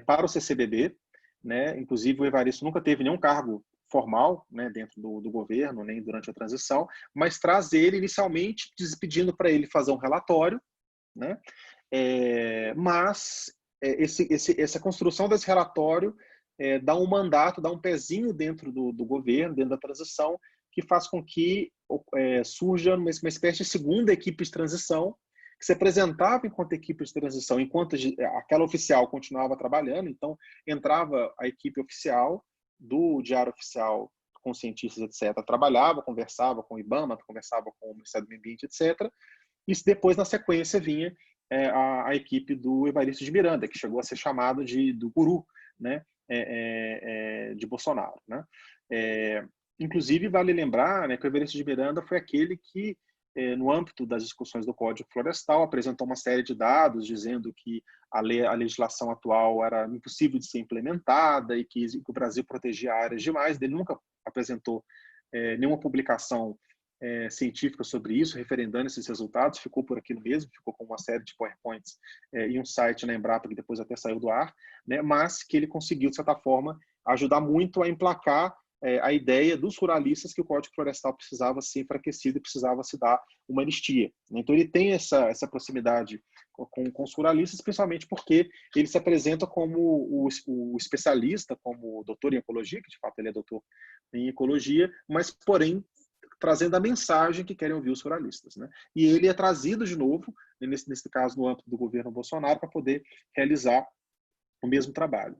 para o CCBB, né? Inclusive o Evaristo nunca teve nenhum cargo formal, né, dentro do governo, nem durante a transição, mas traz ele inicialmente pedindo para ele fazer um relatório, né? Mas essa construção desse relatório dá um mandato, dá um pezinho dentro do governo, dentro da transição, que faz com que surja uma espécie de segunda equipe de transição, que se apresentava enquanto equipe de transição, enquanto aquela oficial continuava trabalhando. Então entrava a equipe oficial do Diário Oficial, com cientistas, etc., trabalhava, conversava com o IBAMA, conversava com o Ministério do Meio Ambiente, etc., e depois, na sequência, vinha a equipe do Evaristo de Miranda, que chegou a ser chamado do guru, né, de Bolsonaro. Né? Inclusive, vale lembrar, né, que o Evaristo de Miranda foi aquele que no âmbito das discussões do Código Florestal, apresentou uma série de dados dizendo que a legislação atual era impossível de ser implementada e que o Brasil protegia áreas demais. Ele nunca apresentou nenhuma publicação científica sobre isso, referendando esses resultados, ficou por aquilo mesmo, ficou com uma série de PowerPoints e um site na Embrapa que depois até saiu do ar, né, mas que ele conseguiu, de certa forma, ajudar muito a emplacar a ideia dos ruralistas que o Código Florestal precisava ser enfraquecido e precisava se dar uma anistia. Então, ele tem essa proximidade com os ruralistas, principalmente porque ele se apresenta como o especialista, como doutor em ecologia, que de fato ele é doutor em ecologia, mas, porém, trazendo a mensagem que querem ouvir os ruralistas, né? E ele é trazido de novo, nesse caso, no âmbito do governo Bolsonaro, para poder realizar o mesmo trabalho.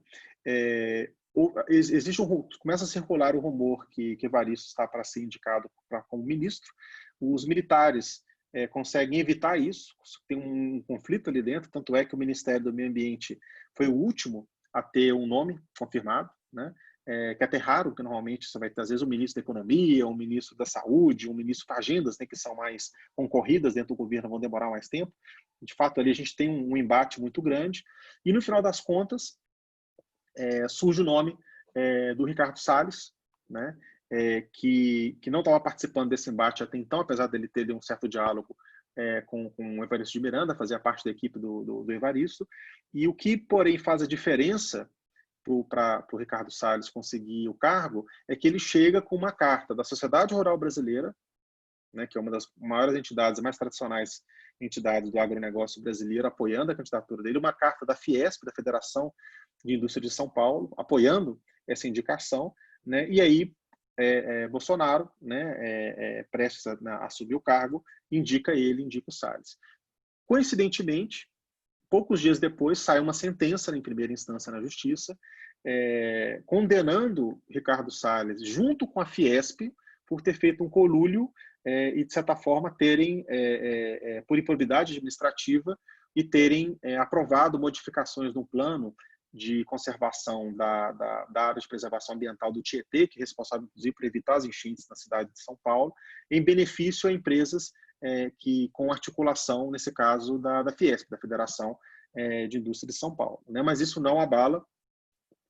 Começa a circular o rumor que Evaristo está para ser indicado como ministro. Os militares conseguem evitar isso, tem um conflito ali dentro, tanto é que o Ministério do Meio Ambiente foi o último a ter um nome confirmado, né? Que é até raro, porque normalmente você vai ter, às vezes, um ministro da Economia, um ministro da Saúde, um ministro para agendas, né, que são mais concorridas dentro do governo, vão demorar mais tempo. De fato, ali a gente tem um embate muito grande. E, no final das contas, surge o nome do Ricardo Salles, né, que não estava participando desse embate até então, apesar dele ter um certo diálogo com o Evaristo de Miranda, fazia parte da equipe do Evaristo. E o que, porém, faz a diferença para o Ricardo Salles conseguir o cargo é que ele chega com uma carta da Sociedade Rural Brasileira, né, que é uma das maiores entidades, mais tradicionais entidades do agronegócio brasileiro, apoiando a candidatura dele, uma carta da Fiesp, da Federação de Indústria de São Paulo, apoiando essa indicação, né, e aí Bolsonaro, né, prestes a assumir o cargo, indica o Salles. Coincidentemente, poucos dias depois, sai uma sentença em primeira instância na Justiça, condenando Ricardo Salles, junto com a Fiesp, por ter feito um conluio e, de certa forma, terem, por improbidade administrativa, e terem aprovado modificações no plano de conservação da área de preservação ambiental do Tietê, que é responsável, inclusive, por evitar as enchentes na cidade de São Paulo, em benefício a empresas que, com articulação, nesse caso, da Fiesp, da Federação de Indústria de São Paulo, né? Mas isso não abala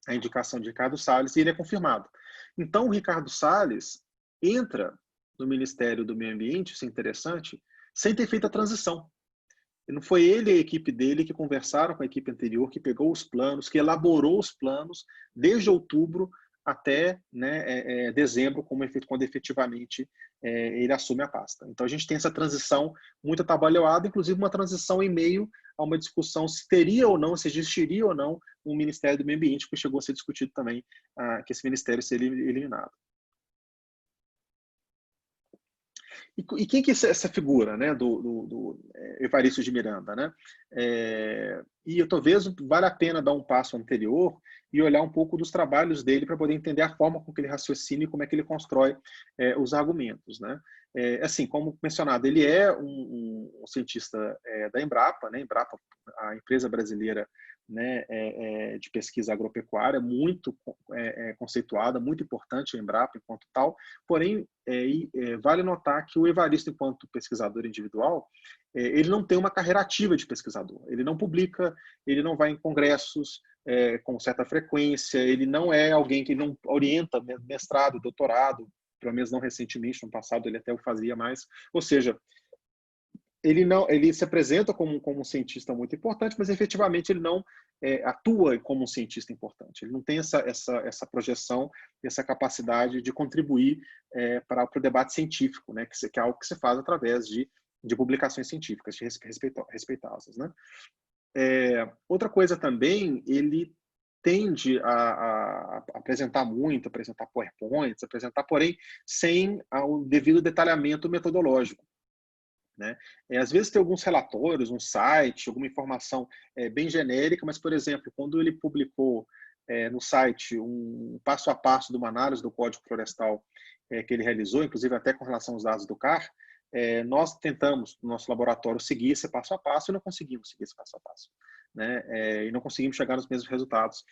a indicação de Ricardo Salles e ele é confirmado. Então, o Ricardo Salles entra no Ministério do Meio Ambiente, isso é interessante, sem ter feito a transição. Não foi ele e a equipe dele que conversaram com a equipe anterior, que pegou os planos, que elaborou os planos desde outubro até, né, dezembro, quando efetivamente ele assume a pasta. Então, a gente tem essa transição muito atabalhoada, inclusive uma transição em meio a uma discussão se teria ou não, se existiria ou não um Ministério do Meio Ambiente, que chegou a ser discutido também que esse ministério seria eliminado. E quem que é essa figura, né, do Evaristo de Miranda, né? E talvez vale a pena dar um passo anterior e olhar um pouco dos trabalhos dele para poder entender a forma com que ele raciocina e como é que ele constrói os argumentos, né? Assim, como mencionado, ele é um cientista da Embrapa, né? Embrapa, a empresa brasileira, né, de pesquisa agropecuária, muito conceituada, muito importante a Embrapa enquanto tal. Porém, vale notar que o Evaristo, enquanto pesquisador individual, ele não tem uma carreira ativa de pesquisador. Ele não publica, ele não vai em congressos com certa frequência, ele não é alguém que não orienta mestrado, doutorado, pelo menos não recentemente, no passado ele até o fazia mais. Ou seja, ele se apresenta como um cientista muito importante, mas efetivamente ele não atua como um cientista importante. Ele não tem essa projeção, essa capacidade de contribuir para o debate científico, né, que é algo que se faz através de publicações científicas respeitosas, né? Outra coisa também, ele tende a apresentar muito, apresentar PowerPoints, porém, sem o devido detalhamento metodológico, né? Às vezes tem alguns relatórios, um site, alguma informação bem genérica, mas, por exemplo, quando ele publicou no site um passo a passo de uma análise do Código Florestal que ele realizou, inclusive até com relação aos dados do CAR, nós tentamos, no nosso laboratório, seguir esse passo a passo e não conseguimos seguir esse passo a passo, né? E não conseguimos chegar nos mesmos resultados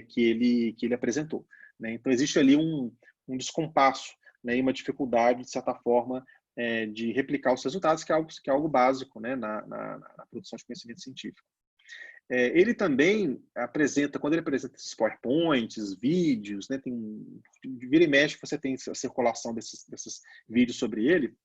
que ele apresentou, né? Então, existe ali um descompasso, né, e uma dificuldade, de certa forma, de replicar os resultados, que é algo básico, né, na produção de conhecimento científico. Ele também apresenta, quando ele apresenta esses PowerPoints, vídeos, né, vira e mexe, você tem a circulação desses vídeos sobre ele,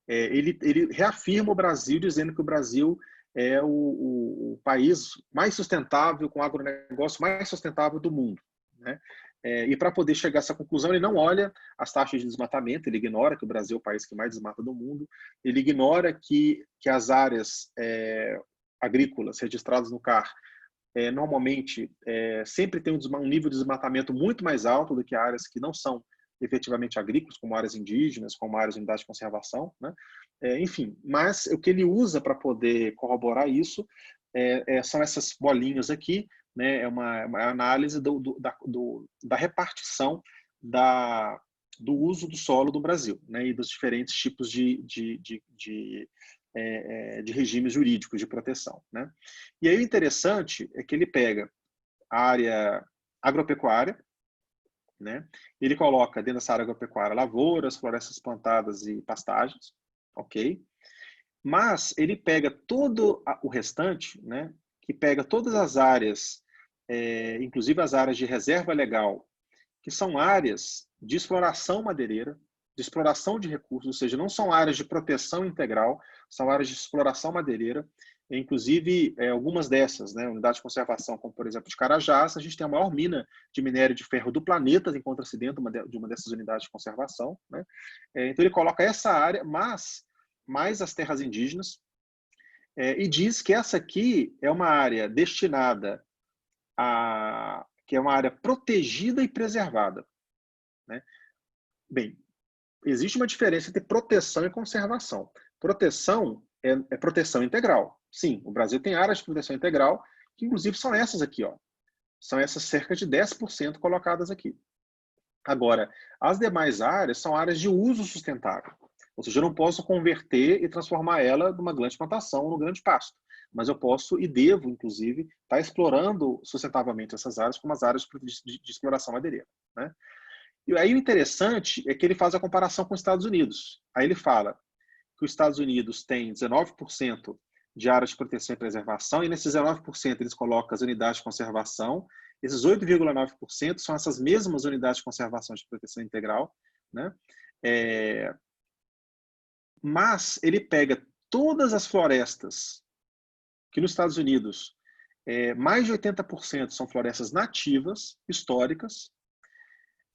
ele reafirma o Brasil, dizendo que o Brasil é o país mais sustentável, com agronegócio mais sustentável do mundo, né? E para poder chegar a essa conclusão, ele não olha as taxas de desmatamento, ele ignora que o Brasil é o país que mais desmata do mundo, ele ignora que as áreas agrícolas registradas no CAR normalmente sempre tem um nível de desmatamento muito mais alto do que áreas que não são efetivamente agrícolas, como áreas indígenas, como áreas de unidade de conservação, né? Enfim, mas o que ele usa para poder corroborar isso são essas bolinhas aqui, né? É uma análise da repartição do uso do solo do Brasil, né? E dos diferentes tipos de regimes jurídicos de proteção, né? E aí o interessante é que ele pega a área agropecuária, né? Ele coloca dentro dessa área agropecuária lavouras, florestas plantadas e pastagens, ok? Mas ele pega todo o restante, né? Que pega todas as áreas, inclusive as áreas de reserva legal, que são áreas de exploração madeireira, de exploração de recursos, ou seja, não são áreas de proteção integral, são áreas de exploração madeireira. Inclusive, algumas dessas, né, unidades de conservação, como por exemplo de Carajás, a gente tem a maior mina de minério de ferro do planeta, encontra-se dentro de uma dessas unidades de conservação, né? Então ele coloca essa área, mas mais as terras indígenas, e diz que essa aqui é uma área destinada que é uma área protegida e preservada, né? Bem, existe uma diferença entre proteção e conservação. Proteção é proteção integral. Sim, o Brasil tem áreas de proteção integral, que inclusive são essas aqui, ó. São essas cerca de 10% colocadas aqui. Agora, as demais áreas são áreas de uso sustentável. Ou seja, eu não posso converter e transformar ela numa grande plantação, num grande pasto. Mas eu posso e devo, inclusive, estar explorando sustentavelmente essas áreas como as áreas de exploração madeireira, né? E aí o interessante é que ele faz a comparação com os Estados Unidos. Aí ele fala que os Estados Unidos tem 19% de áreas de proteção e preservação, e nesses 19% eles colocam as unidades de conservação. Esses 8,9% são essas mesmas unidades de conservação de proteção integral, né? Mas ele pega todas as florestas que nos Estados Unidos, mais de 80% são florestas nativas, históricas,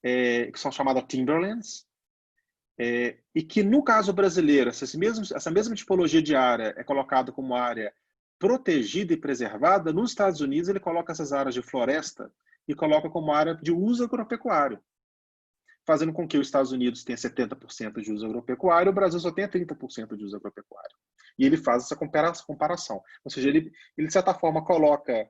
que são chamadas timberlands, e que no caso brasileiro, essa mesma tipologia de área é colocada como área protegida e preservada. Nos Estados Unidos ele coloca essas áreas de floresta e coloca como área de uso agropecuário, fazendo com que os Estados Unidos tenha 70% de uso agropecuário e o Brasil só tenha 30% de uso agropecuário. E ele faz essa comparação. Ou seja, ele de certa forma coloca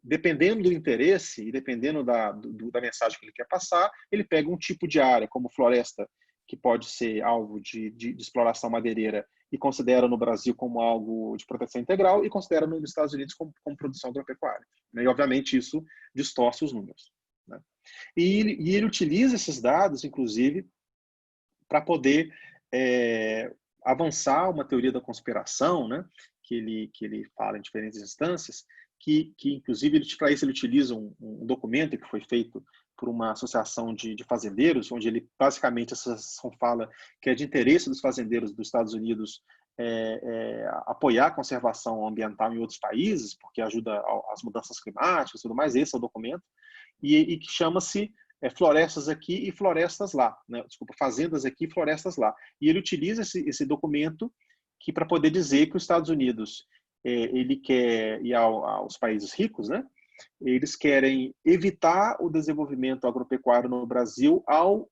dependendo do interesse e dependendo da mensagem que ele quer passar, ele pega um tipo de área, como floresta, que pode ser alvo de exploração madeireira, e considera no Brasil como algo de proteção integral, e considera nos Estados Unidos como produção agropecuária. E, obviamente, isso distorce os números, né? E ele utiliza esses dados, inclusive, para poder avançar uma teoria da conspiração, né? que ele fala em diferentes instâncias, que inclusive, para isso ele utiliza um documento que foi feito por uma associação de fazendeiros, onde ele basicamente essa associação fala que é de interesse dos fazendeiros dos Estados Unidos apoiar a conservação ambiental em outros países, porque ajuda as mudanças climáticas e tudo mais. Esse é o documento, e que chama-se florestas aqui e florestas lá, né? Desculpa, fazendas aqui e florestas lá. E ele utiliza esse documento para poder dizer que os Estados Unidos ele quer ir aos países ricos, né? Eles querem evitar o desenvolvimento agropecuário no Brasil ao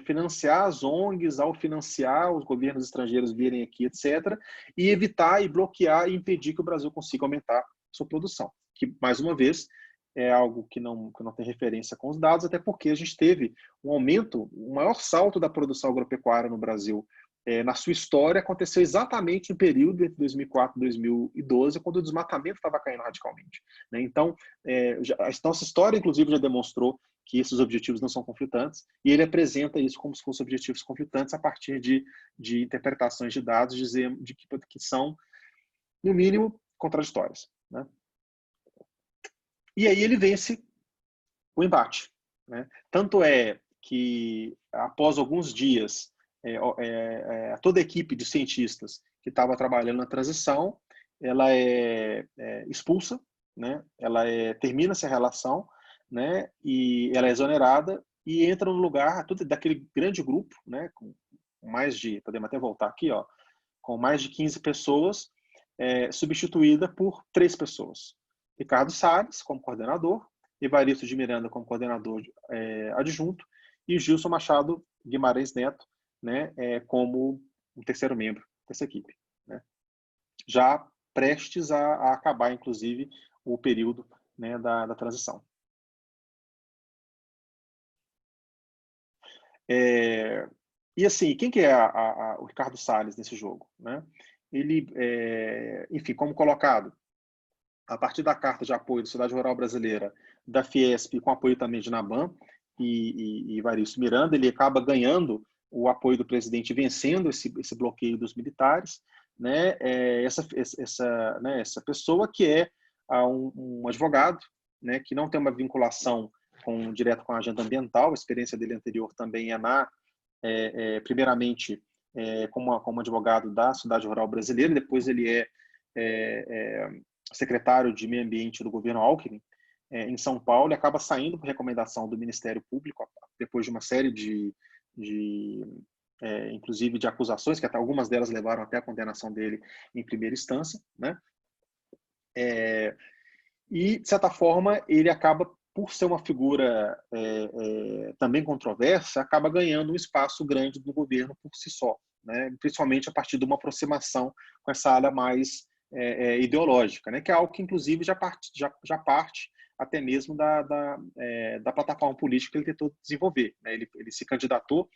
financiar as ONGs, ao financiar os governos estrangeiros virem aqui, etc., e evitar e bloquear e impedir que o Brasil consiga aumentar sua produção. Que, mais uma vez, é algo que não tem referência com os dados, até porque a gente teve um aumento, o maior salto da produção agropecuária no Brasil na sua história aconteceu exatamente no período entre 2004 e 2012, quando o desmatamento estava caindo radicalmente, né? Então, nossa história, inclusive, já demonstrou que esses objetivos não são conflitantes, e ele apresenta isso como se fossem objetivos conflitantes a partir de interpretações de dados que são, no mínimo, contraditórias, né? E aí ele vence o embate, né? Tanto é que, após alguns dias, toda a equipe de cientistas que estava trabalhando na transição, ela é expulsa, né? Ela termina-se a relação, né? E ela é exonerada e entra no lugar daquele grande grupo, né? Com mais de, podemos até voltar aqui, ó, com mais de 15 pessoas, substituída por 3 pessoas. Ricardo Salles, como coordenador, Evaristo de Miranda, como coordenador adjunto, e Gilson Machado Guimarães Neto, né, como o terceiro membro dessa equipe, né? Já prestes a acabar, inclusive, o período, né, da transição. E assim, quem que é o Ricardo Salles nesse jogo, né? Ele, enfim, como colocado, a partir da carta de apoio da Sociedade Rural Brasileira, da Fiesp, com apoio também de Naban e Evaristo Miranda, ele acaba ganhando o apoio do presidente, vencendo esse bloqueio dos militares, né? Essa pessoa que é um advogado, né? Que não tem uma vinculação direto com a agenda ambiental, a experiência dele anterior também primeiramente como advogado da Sociedade Rural Brasileira, depois ele é secretário de Meio Ambiente do governo Alckmin, em São Paulo, e acaba saindo por recomendação do Ministério Público, depois de uma série inclusive de acusações, que até algumas delas levaram até a condenação dele em primeira instância, né? E, de certa forma, ele acaba, por ser uma figura também controversa, acaba ganhando um espaço grande no governo por si só, né? Principalmente a partir de uma aproximação com essa área mais ideológica, né? Que é algo que, inclusive, já parte até mesmo da plataforma política que ele tentou desenvolver, né? Ele se candidatou,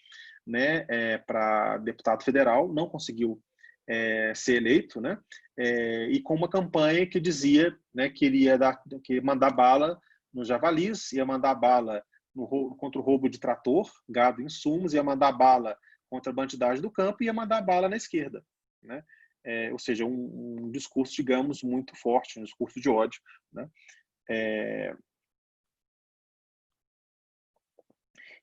né, para deputado federal, não conseguiu ser eleito, né? E com uma campanha que dizia, né, que ele ia mandar bala nos javalis, ia mandar bala contra o roubo de trator, gado e insumos, ia mandar bala contra a bandidagem do campo e ia mandar bala na esquerda, né? Ou seja, um discurso, digamos, muito forte, um discurso de ódio, né?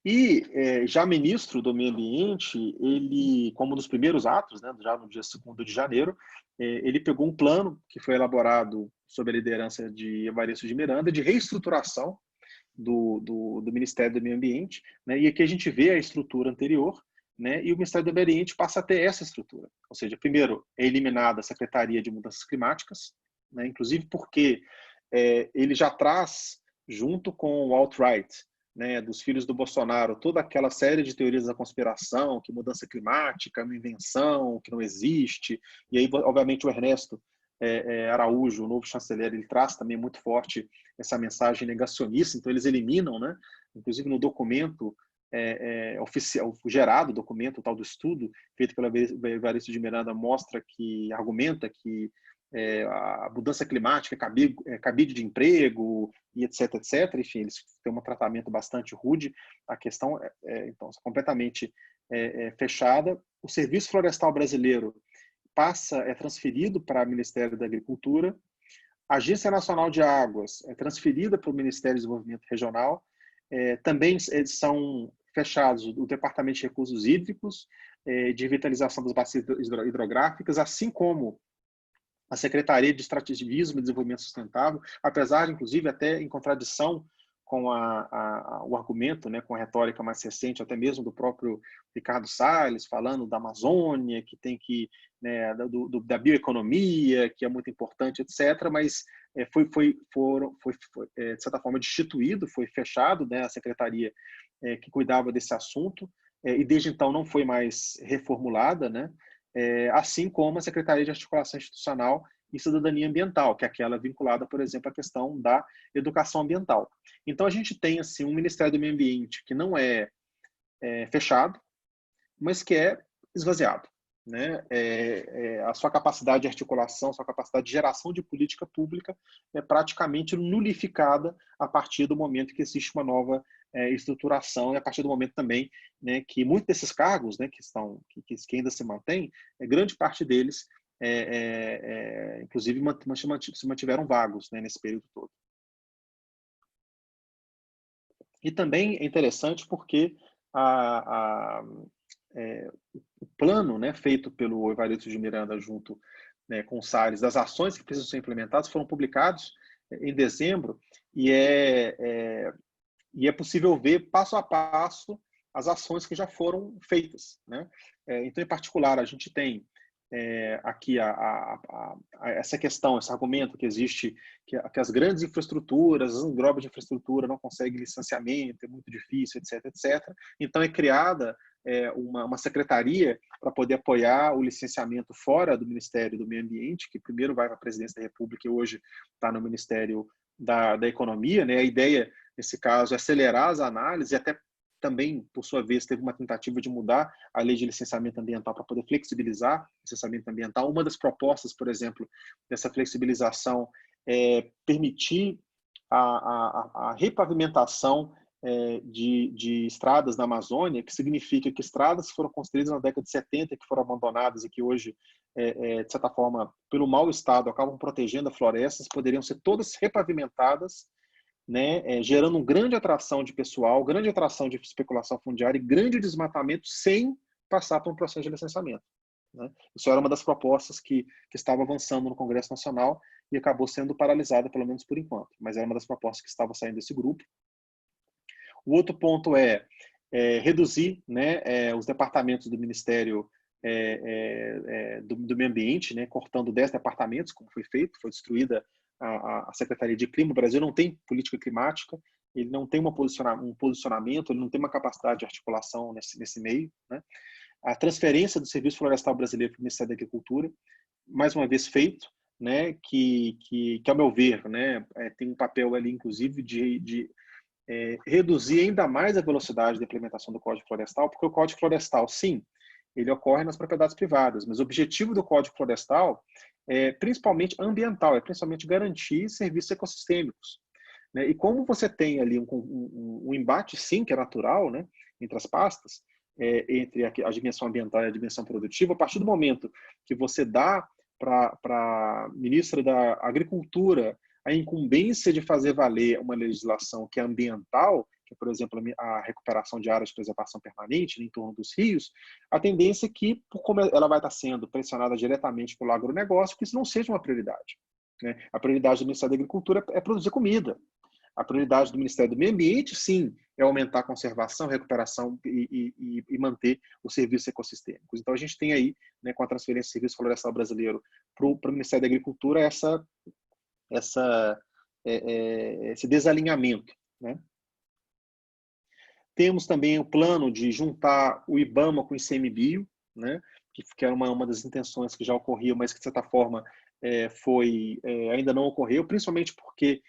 E já ministro do Meio Ambiente, ele, como um dos primeiros atos, né, já no dia 2º de janeiro, ele pegou um plano que foi elaborado sob a liderança de Evaristo de Miranda, de reestruturação do Ministério do Meio Ambiente, né, e aqui a gente vê a estrutura anterior, né, e o Ministério do Meio Ambiente passa a ter essa estrutura. Ou seja, primeiro, é eliminada a Secretaria de Mudanças Climáticas, né, inclusive porque ele já traz, junto com o alt-right, né, dos filhos do Bolsonaro, toda aquela série de teorias da conspiração, que mudança climática é uma invenção, que não existe, e aí, obviamente, o Ernesto Araújo, o novo chanceler, ele traz também muito forte essa mensagem negacionista, então eles eliminam, né, inclusive no documento oficial, gerado, documento, o tal do estudo, feito pela Evaristo de Miranda, argumenta que a mudança climática é cabide de emprego, e etc, etc. Enfim, eles têm um tratamento bastante rude. A questão então, é completamente fechada. O Serviço Florestal Brasileiro é transferido para o Ministério da Agricultura. A Agência Nacional de Águas é transferida para o Ministério do Desenvolvimento Regional. Também são fechados o Departamento de Recursos Hídricos, de Revitalização das Bacias Hidrográficas, assim como a Secretaria de Extrativismo e Desenvolvimento Sustentável, apesar, inclusive, até em contradição com o argumento, né, com a retórica mais recente, até mesmo do próprio Ricardo Salles, falando da Amazônia, que tem que, né, da bioeconomia, que é muito importante, etc., mas foi de certa forma, destituído, foi fechado, né, a secretaria que cuidava desse assunto, e desde então não foi mais reformulada, né? Assim como a Secretaria de Articulação Institucional e Cidadania Ambiental, que é aquela vinculada, por exemplo, à questão da educação ambiental. Então, a gente tem assim, um Ministério do Meio Ambiente que não é fechado, mas que é esvaziado, né? A sua capacidade de articulação, a sua capacidade de geração de política pública é praticamente nulificada a partir do momento que existe uma nova estruturação, e a partir do momento também, né, que muitos desses cargos, né, que ainda se mantêm, grande parte deles, inclusive, se mantiveram vagos, né, nesse período todo. E também é interessante porque o plano, né, feito pelo Evaristo de Miranda junto, né, com o Salles, das ações que precisam ser implementadas, foram publicados em dezembro, e é possível ver passo a passo as ações que já foram feitas, né? Então, em particular, a gente tem aqui essa questão, esse argumento que existe, que as grandes infraestruturas, as englobas de infraestrutura não conseguem licenciamento, é muito difícil, etc, etc. Então, é criada uma secretaria para poder apoiar o licenciamento fora do Ministério do Meio Ambiente, que primeiro vai para a Presidência da República e hoje está no Ministério da Economia, né? A ideia, nesse caso, é acelerar as análises e até também, por sua vez, teve uma tentativa de mudar a lei de licenciamento ambiental para poder flexibilizar o licenciamento ambiental. Uma das propostas, por exemplo, dessa flexibilização é permitir a repavimentação de estradas na Amazônia, que significa que estradas que foram construídas na década de 70, que foram abandonadas e que hoje, de certa forma, pelo mau estado, acabam protegendo as florestas, poderiam ser todas repavimentadas, né, gerando uma grande atração de pessoal, grande atração de especulação fundiária e grande desmatamento sem passar por um processo de licenciamento, né? Isso era uma das propostas que estava avançando no Congresso Nacional e acabou sendo paralisada, pelo menos por enquanto, mas era uma das propostas que estava saindo desse grupo. O outro ponto é reduzir, né, os departamentos do Ministério do Meio Ambiente, né, cortando 10 departamentos, como foi feito, foi destruída a Secretaria de Clima. O Brasil não tem política climática, ele não tem um posicionamento, ele não tem uma capacidade de articulação nesse meio, né? A transferência do Serviço Florestal Brasileiro para o Ministério da Agricultura, mais uma vez feito, né, que ao meu ver, né, tem um papel ali, inclusive, de reduzir ainda mais a velocidade da implementação do Código Florestal, porque o Código Florestal, sim, ele ocorre nas propriedades privadas, mas o objetivo do Código Florestal é principalmente ambiental, é principalmente garantir serviços ecossistêmicos, né? E como você tem ali um embate, sim, que é natural, né, entre as pastas, entre a dimensão ambiental e a dimensão produtiva, a partir do momento que você dá para a ministra da Agricultura a incumbência de fazer valer uma legislação que é ambiental, que é, por exemplo, a recuperação de áreas de preservação permanente, né, em torno dos rios, a tendência é que, como ela vai estar sendo pressionada diretamente pelo agronegócio, que isso não seja uma prioridade, né? A prioridade do Ministério da Agricultura é produzir comida. A prioridade do Ministério do Meio Ambiente, sim, é aumentar a conservação, recuperação e manter os serviços ecossistêmicos. Então, a gente tem aí, né, com a transferência do Serviço Florestal Brasileiro para o Ministério da Agricultura, esse desalinhamento, né? Temos também o plano de juntar o IBAMA com o ICMBio, né? Que era uma das intenções que já ocorria, mas que, de certa forma, ainda não ocorreu, principalmente porque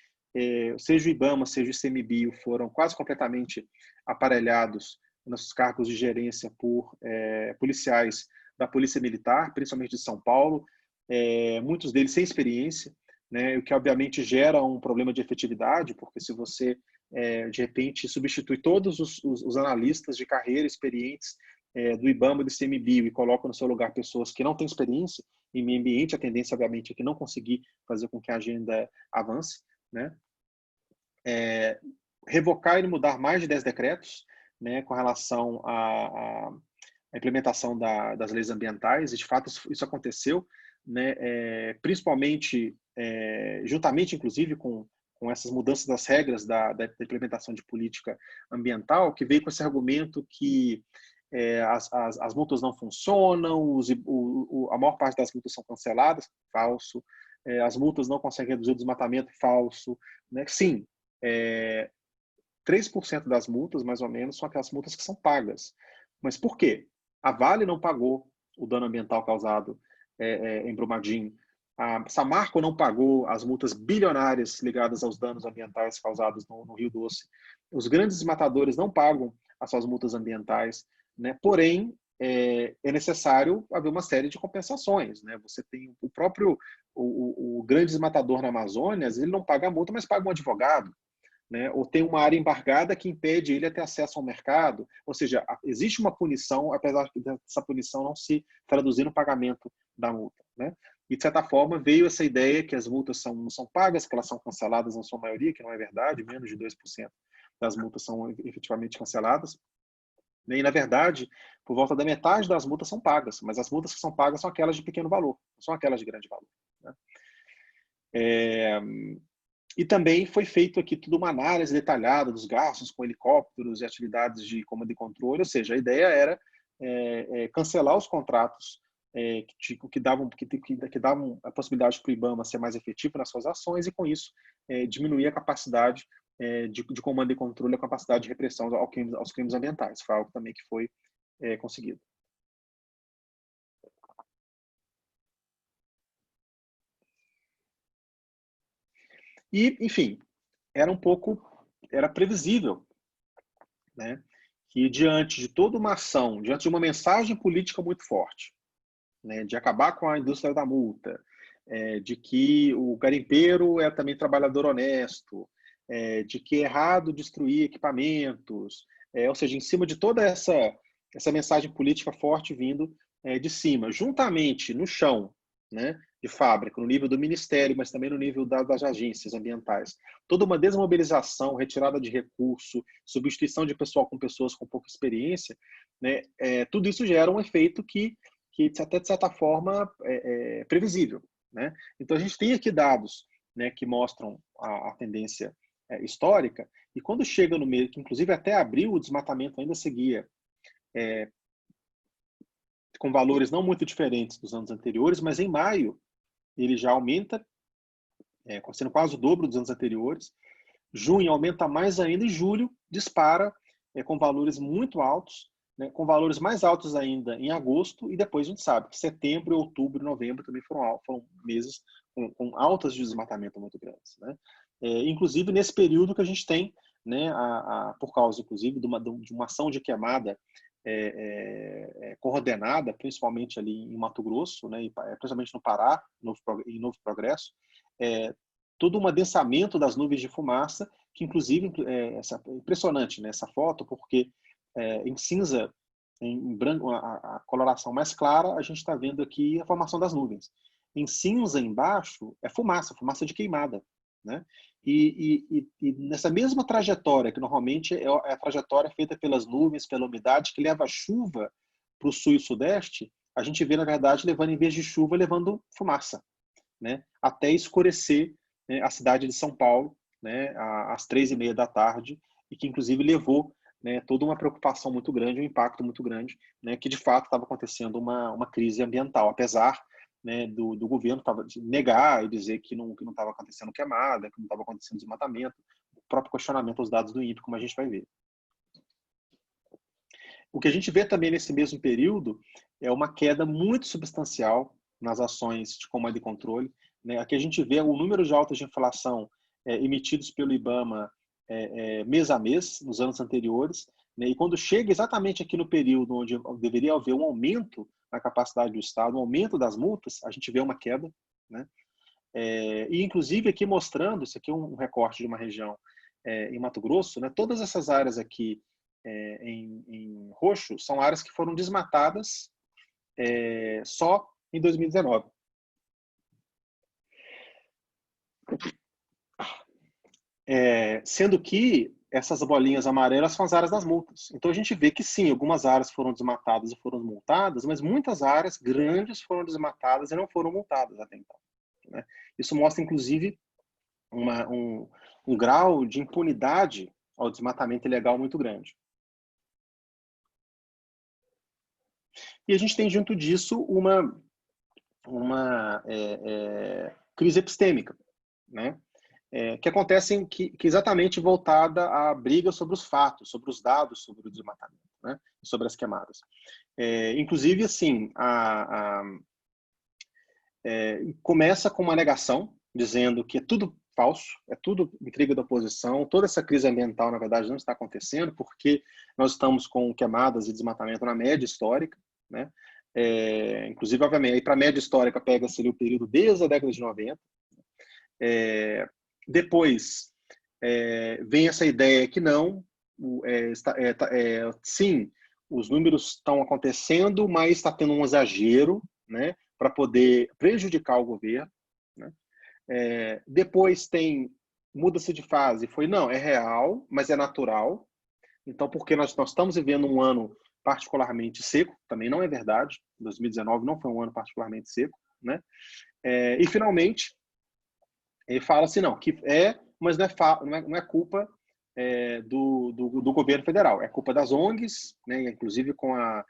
seja o IBAMA, seja o ICMBio foram quase completamente aparelhados nos cargos de gerência por policiais da Polícia Militar, principalmente de São Paulo, muitos deles sem experiência, né, o que obviamente gera um problema de efetividade, porque se você, de repente, substitui todos os analistas de carreira experientes do IBAMA e do ICMBio e coloca no seu lugar pessoas que não têm experiência em meio ambiente, a tendência, obviamente, é que não conseguir fazer com que a agenda avance, né? Revocar e mudar mais de 10 decretos, né, com relação à implementação das leis ambientais, e de fato isso aconteceu, né, principalmente, juntamente, inclusive, com essas mudanças das regras da implementação de política ambiental, que veio com esse argumento que as multas não funcionam, a maior parte das multas são canceladas, falso, as multas não conseguem reduzir o desmatamento, falso, né? Sim, 3% das multas, mais ou menos, são aquelas multas que são pagas. Mas por quê? A Vale não pagou o dano ambiental causado em Brumadinho. A Samarco não pagou as multas bilionárias ligadas aos danos ambientais causados no Rio Doce. Os grandes desmatadores não pagam as suas multas ambientais, né? Porém, é necessário haver uma série de compensações, né? Você tem o próprio o grande desmatador na Amazônia, ele não paga a multa, mas paga um advogado, né, ou tem uma área embargada que impede ele a ter acesso ao mercado. Ou seja, existe uma punição, apesar dessa punição não se traduzir no pagamento da multa, né? E, de certa forma, veio essa ideia que as multas não são pagas, que elas são canceladas na sua maioria, que não é verdade, menos de 2% das multas são efetivamente canceladas. E, na verdade, por volta da metade das multas são pagas, mas as multas que são pagas são aquelas de pequeno valor, não são aquelas de grande valor, né? E também foi feito aqui tudo uma análise detalhada dos gastos com helicópteros e atividades de comando e controle, ou seja, a ideia era cancelar os contratos que davam a possibilidade para o IBAMA ser mais efetivo nas suas ações e, com isso, diminuir a capacidade de comando e controle, a capacidade de repressão aos crimes ambientais. Foi algo também que foi conseguido. E, enfim, era previsível, né, que diante de toda uma ação, diante de uma mensagem política muito forte, né, de acabar com a indústria da multa, de que o garimpeiro é também trabalhador honesto, de que é errado destruir equipamentos, ou seja, em cima de toda essa mensagem política forte vindo de cima, juntamente no chão, né, de fábrica, no nível do Ministério, mas também no nível das agências ambientais. Toda uma desmobilização, retirada de recurso, substituição de pessoal com pessoas com pouca experiência, né, tudo isso gera um efeito que até, de certa forma, é previsível, né? Então, a gente tem aqui dados, né, que mostram a tendência histórica, e quando chega no meio, que inclusive até abril, o desmatamento ainda seguia com valores não muito diferentes dos anos anteriores, mas em maio ele já aumenta, sendo quase o dobro dos anos anteriores. Junho aumenta mais ainda e julho dispara com valores muito altos, né, com valores mais altos ainda em agosto, e depois a gente sabe que setembro, outubro e novembro também foram meses com altas de desmatamento muito grandes, né? Inclusive nesse período que a gente tem, né, por causa inclusive de uma ação de queimada coordenada, principalmente ali em Mato Grosso, né, e principalmente no Pará, em Novo Progresso, todo um adensamento das nuvens de fumaça, que inclusive é impressionante, né, essa foto, porque em cinza, em branco, a coloração mais clara, a gente está vendo aqui a formação das nuvens. Em cinza embaixo é fumaça de queimada, né? E nessa mesma trajetória, que normalmente é a trajetória feita pelas nuvens, pela umidade, que leva a chuva para o sul e sudeste, a gente vê, na verdade, levando, em vez de chuva, levando fumaça, né? Até escurecer, né, a cidade de São Paulo, né, às 3h30 da tarde, e que, inclusive, levou, né, toda uma preocupação muito grande, um impacto muito grande, né, que, de fato, estava acontecendo uma crise ambiental, apesar, né, do governo negar e dizer que não estava acontecendo queimada, que não estava acontecendo desmatamento, o próprio questionamento aos dados do INPE, como a gente vai ver. O que a gente vê também nesse mesmo período é uma queda muito substancial nas ações de comando e controle, né? Aqui a gente vê o número de altas de inflação emitidos pelo IBAMA mês a mês, nos anos anteriores, né? E quando chega exatamente aqui no período onde deveria haver um aumento na capacidade do Estado, um aumento das multas, a gente vê uma queda, né? E inclusive aqui mostrando, isso aqui é um recorte de uma região em Mato Grosso, né? Todas essas áreas aqui em roxo são áreas que foram desmatadas só em 2019. Sendo que essas bolinhas amarelas são as áreas das multas. Então a gente vê que sim, algumas áreas foram desmatadas e foram multadas, mas muitas áreas grandes foram desmatadas e não foram multadas até então, né? Isso mostra, inclusive, um grau de impunidade ao desmatamento ilegal muito grande. E a gente tem, junto disso, uma crise epistêmica, né? Que acontecem que exatamente voltada à briga sobre os fatos, sobre os dados sobre o desmatamento, né? Sobre as queimadas. Inclusive, assim, começa com uma negação, dizendo que é tudo falso, é tudo intriga da oposição, toda essa crise ambiental, na verdade, não está acontecendo, porque nós estamos com queimadas e desmatamento na média histórica, né? Inclusive, obviamente, para a média histórica pega-se o período desde a década de 90. Depois, vem essa ideia que não, sim, os números estão acontecendo, mas está tendo um exagero, né, para poder prejudicar o governo, né? Depois muda-se de fase, não, é real, mas é natural. Então, porque nós estamos vivendo um ano particularmente seco, também não é verdade, 2019 não foi um ano particularmente seco, né? E finalmente, ele fala assim, não, que mas não é culpa do governo federal, é culpa das ONGs, né? Inclusive com a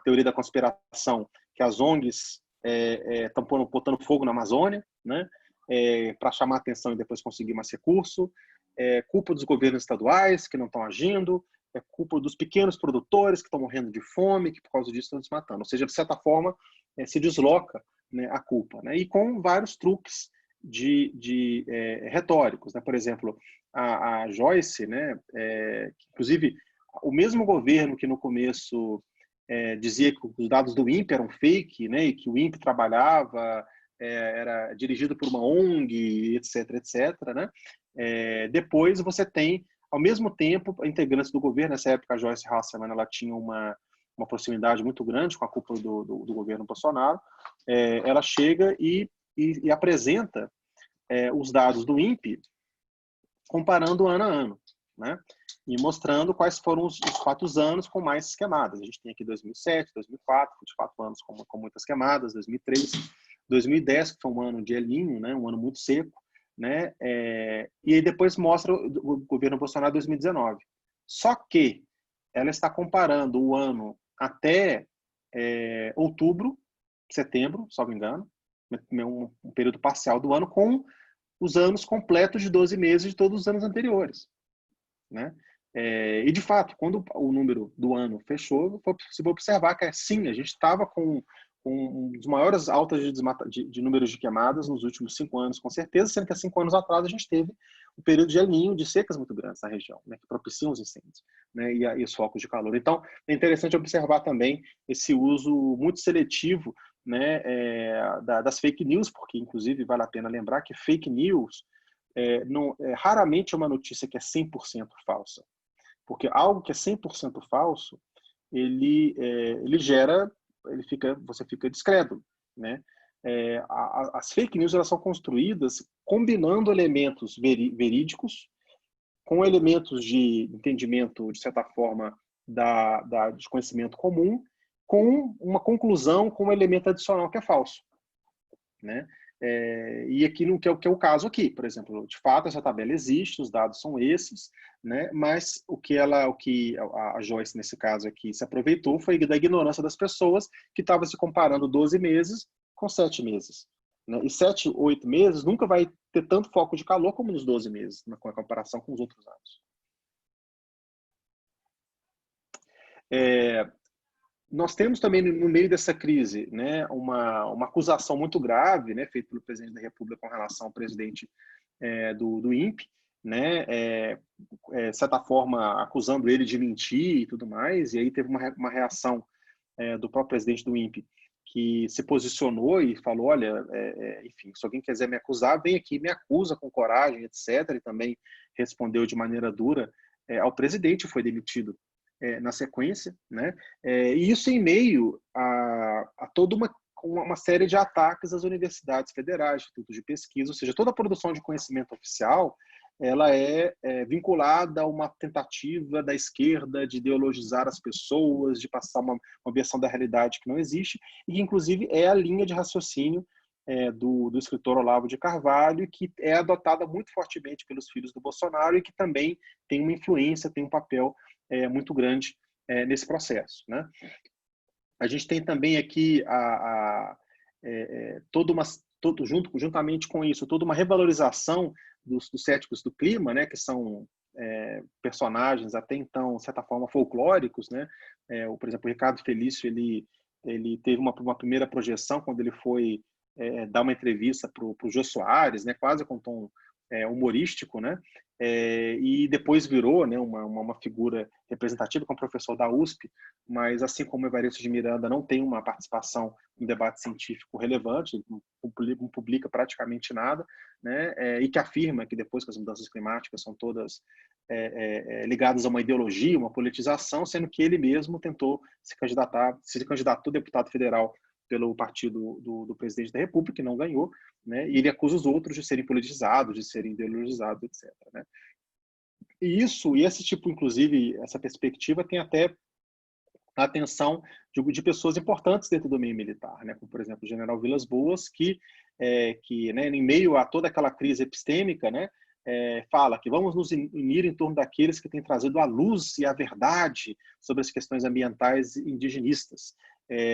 teoria da conspiração, que as ONGs estão botando fogo na Amazônia, né? Para chamar atenção e depois conseguir mais recurso. É culpa dos governos estaduais que não estão agindo, é culpa dos pequenos produtores que estão morrendo de fome, que por causa disso estão se matando. Ou seja, de certa forma, se desloca, né, a culpa, né? E com vários truques retóricos, né? Por exemplo, a Joyce, né, inclusive o mesmo governo que no começo dizia que os dados do INPE eram fake, né, e que o INPE trabalhava, era dirigido por uma ONG, etc, etc, né? Depois você tem, ao mesmo tempo, integrantes do governo. Nessa época, a Joyce Hasselman, ela tinha uma proximidade muito grande com a cúpula do governo Bolsonaro. Ela chega e apresenta os dados do INPE comparando ano a ano, né? E mostrando quais foram os 4 anos com mais queimadas. A gente tem aqui 2007, 2004, 24 anos com muitas queimadas, 2003, 2010, que foi um ano de El Niño, né? Um ano muito seco, né? E aí depois mostra o governo Bolsonaro 2019. Só que ela está comparando o ano até outubro, setembro, salvo engano, um período parcial do ano, com os anos completos de 12 meses de todos os anos anteriores, né? E, de fato, quando o número do ano fechou, você vai observar que, sim, a gente estava com um dos maiores altas de números de queimadas nos últimos 5 anos, com certeza, sendo que há 5 anos atrás a gente teve um período de El Niño, de secas muito grandes na região, né, que propiciam os incêndios, né, e os focos de calor. Então, é interessante observar também esse uso muito seletivo, né, das fake news, porque, inclusive, vale a pena lembrar que fake news raramente é uma notícia que é 100% falsa. Porque algo que é 100% falso, ele gera, você fica descrédulo, né? As fake news, elas são construídas combinando elementos verídicos com elementos de entendimento, de certa forma, de conhecimento comum, com uma conclusão, com um elemento adicional que é falso, né? E aqui no que é o caso aqui, por exemplo, de fato essa tabela existe, os dados são esses, né? Mas o que a Joyce nesse caso aqui se aproveitou foi da ignorância das pessoas, que estavam se comparando 12 meses com 7 meses, né? E 7, 8 meses nunca vai ter tanto foco de calor como nos 12 meses, né? Com a comparação com os outros anos. Nós temos também, no meio dessa crise, né, uma acusação muito grave, né, feita pelo presidente da República com relação ao presidente do INPE, né, de certa forma acusando ele de mentir e tudo mais. E aí teve uma reação do próprio presidente do INPE, que se posicionou e falou, olha, enfim, se alguém quiser me acusar, vem aqui, me acusa com coragem, etc. E também respondeu de maneira dura ao presidente, foi demitido na sequência, né? E isso em meio a toda uma série de ataques às universidades federais, institutos de pesquisa, ou seja, toda a produção de conhecimento oficial, ela é vinculada a uma tentativa da esquerda de ideologizar as pessoas, de passar uma versão da realidade que não existe, e que inclusive é a linha de raciocínio do escritor Olavo de Carvalho, que é adotada muito fortemente pelos filhos do Bolsonaro e que também tem uma influência, tem um papel muito grande nesse processo, né? A gente tem também aqui juntamente com isso, toda uma revalorização dos céticos do clima, né, que são personagens até então, de certa forma, folclóricos, né? Por exemplo, o Ricardo Felício, ele teve uma primeira projeção quando ele foi dar uma entrevista para o Jô Soares, né, quase com tom humorístico, né? e depois virou, né, uma figura representativa como professor da USP, mas assim como Evaristo de Miranda não tem uma participação em debate científico relevante, não publica praticamente nada, né, e que afirma que depois que as mudanças climáticas são todas ligadas a uma ideologia, uma politização, sendo que ele mesmo tentou se candidatou a deputado federal pelo partido do presidente da República, que não ganhou, né? E ele acusa os outros de serem politizados, de serem ideologizados, etc. Né? E esse tipo, inclusive, essa perspectiva tem até a atenção de pessoas importantes dentro do meio militar, né? Como, por exemplo, o general Vilas Boas, que né, em meio a toda aquela crise epistêmica, né, fala que vamos nos unir em torno daqueles que têm trazido a luz e a verdade sobre as questões ambientais indigenistas.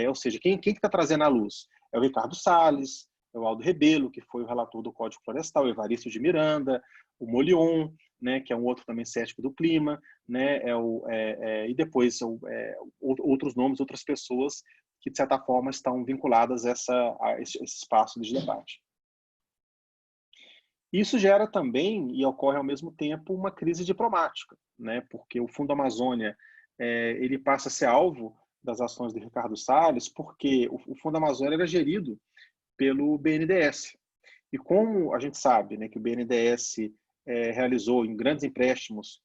Ou seja, quem está trazendo a luz? É o Ricardo Salles, é o Aldo Rebelo, que foi o relator do Código Florestal, o Evaristo de Miranda, o Molion, né, que é um outro também cético do clima, né, e depois outros nomes, outras pessoas que, de certa forma, estão vinculadas a esse espaço de debate. Isso gera também, e ocorre ao mesmo tempo, uma crise diplomática, né, porque o Fundo Amazônia ele passa a ser alvo das ações de Ricardo Salles, porque o Fundo Amazônia era gerido pelo BNDES. E como a gente sabe, né, que o BNDES realizou em grandes empréstimos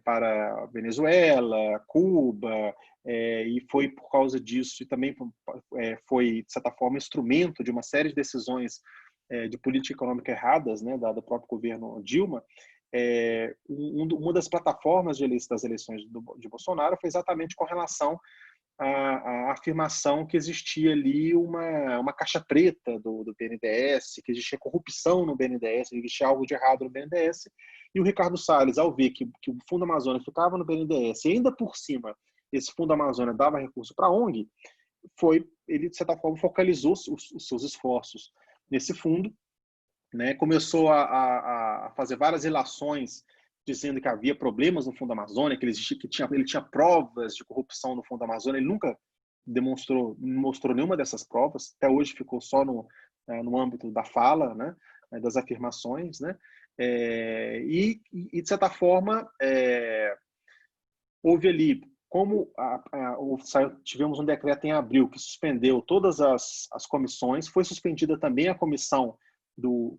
para Venezuela, Cuba, e foi por causa disso, e também foi, de certa forma, instrumento de uma série de decisões de política econômica erradas, né, do próprio governo Dilma. Uma das plataformas das eleições de Bolsonaro foi exatamente com relação a afirmação que existia ali uma caixa preta do BNDES, que existia corrupção no BNDES, que existia algo de errado no BNDES, e o Ricardo Salles, ao ver que o Fundo Amazônia ficava no BNDES, e ainda por cima esse Fundo Amazônia dava recurso para a ONG, ele, de certa forma, focalizou os seus esforços nesse fundo, né? Começou a fazer várias ilações dizendo que havia problemas no Fundo Amazônia, que ele tinha provas de corrupção no Fundo Amazônia. Ele nunca mostrou nenhuma dessas provas. Até hoje ficou só no âmbito da fala, né? Das afirmações, né? E de certa forma, houve ali, como tivemos um decreto em abril que suspendeu todas as comissões, foi suspendida também a comissão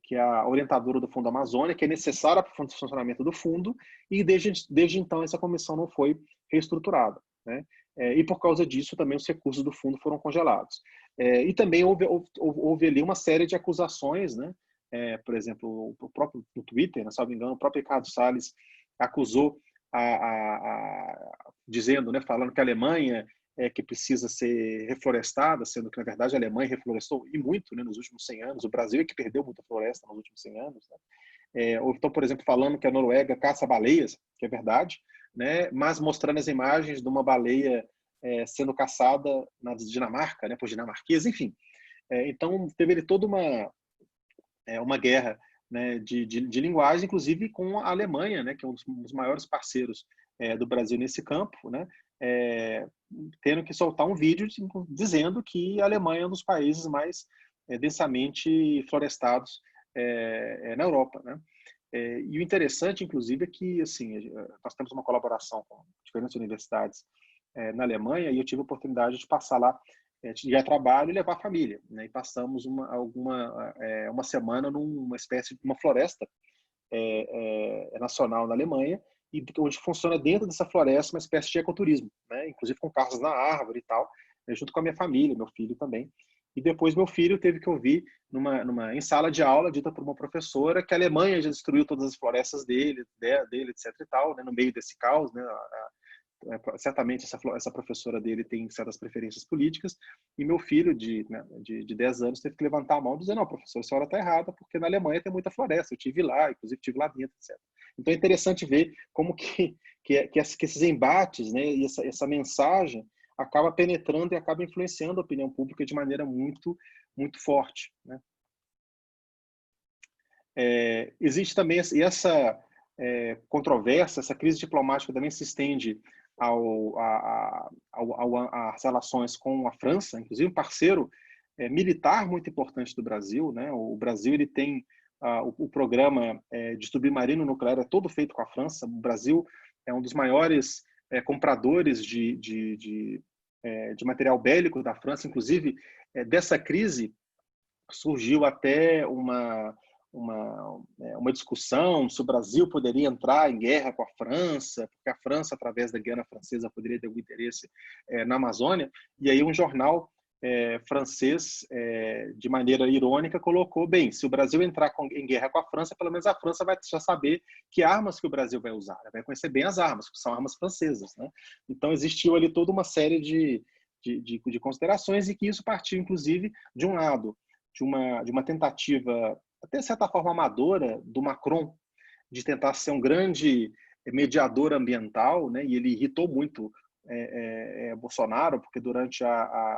que é a orientadora do Fundo Amazônia, que é necessária para o funcionamento do fundo, e desde então essa comissão não foi reestruturada, né? E por causa disso também os recursos do fundo foram congelados. E também houve ali uma série de acusações, né? Por exemplo, o próprio no Twitter, né, se não me engano, o próprio Ricardo Salles acusou dizendo, né, falando que a Alemanha que precisa ser reflorestada, sendo que, na verdade, a Alemanha reflorestou e muito, né, nos últimos 100 anos. O Brasil é que perdeu muita floresta nos últimos 100 anos. Né? Ou então, por exemplo, falando que a Noruega caça baleias, que é verdade, né, mas mostrando as imagens de uma baleia sendo caçada na Dinamarca, né, por dinamarqueses, enfim. Então, teve ali toda uma guerra, né, de linguagem, inclusive com a Alemanha, né, que é um dos maiores parceiros do Brasil nesse campo, né, tendo que soltar um vídeo dizendo que a Alemanha é um dos países mais densamente florestados na Europa, né? E o interessante, inclusive, é que assim, nós temos uma colaboração com diferentes universidades na Alemanha, e eu tive a oportunidade de passar lá, ir a trabalho e levar a família, né? E passamos uma semana numa espécie de uma floresta nacional na Alemanha, e onde funciona dentro dessa floresta uma espécie de ecoturismo, né? Inclusive com carros na árvore e tal, junto com a minha família, meu filho também. E depois meu filho teve que ouvir em sala de aula, dita por uma professora, que a Alemanha já destruiu todas as florestas dele, etc e tal, né? No meio desse caos, né? Certamente essa professora dele tem certas preferências políticas, e meu filho de 10 anos teve que levantar a mão e dizer, não, professor, a senhora está errada, porque na Alemanha tem muita floresta, eu estive lá, inclusive estive lá dentro, etc. Então é interessante ver como que esses embates, né, e essa mensagem acaba penetrando e acaba influenciando a opinião pública de maneira muito, muito forte, né? Existe também essa controvérsia, essa crise diplomática também se estende às relações com a França, inclusive um parceiro militar muito importante do Brasil, né? O Brasil ele tem o programa de submarino nuclear é todo feito com a França. O Brasil é um dos maiores compradores de material bélico da França. Inclusive, dessa crise surgiu até uma discussão se o Brasil poderia entrar em guerra com a França, porque a França, através da Guiana Francesa, poderia ter algum interesse na Amazônia. E aí um jornal francês, de maneira irônica, colocou, bem, se o Brasil entrar em guerra com a França, pelo menos a França vai já saber que armas que o Brasil vai usar, vai conhecer bem as armas, que são armas francesas, né? Então existiu ali toda uma série de considerações, e que isso partiu, inclusive, de um lado, de uma tentativa, até de certa forma amadora, do Macron, de tentar ser um grande mediador ambiental, né? E ele irritou muito Bolsonaro, porque durante a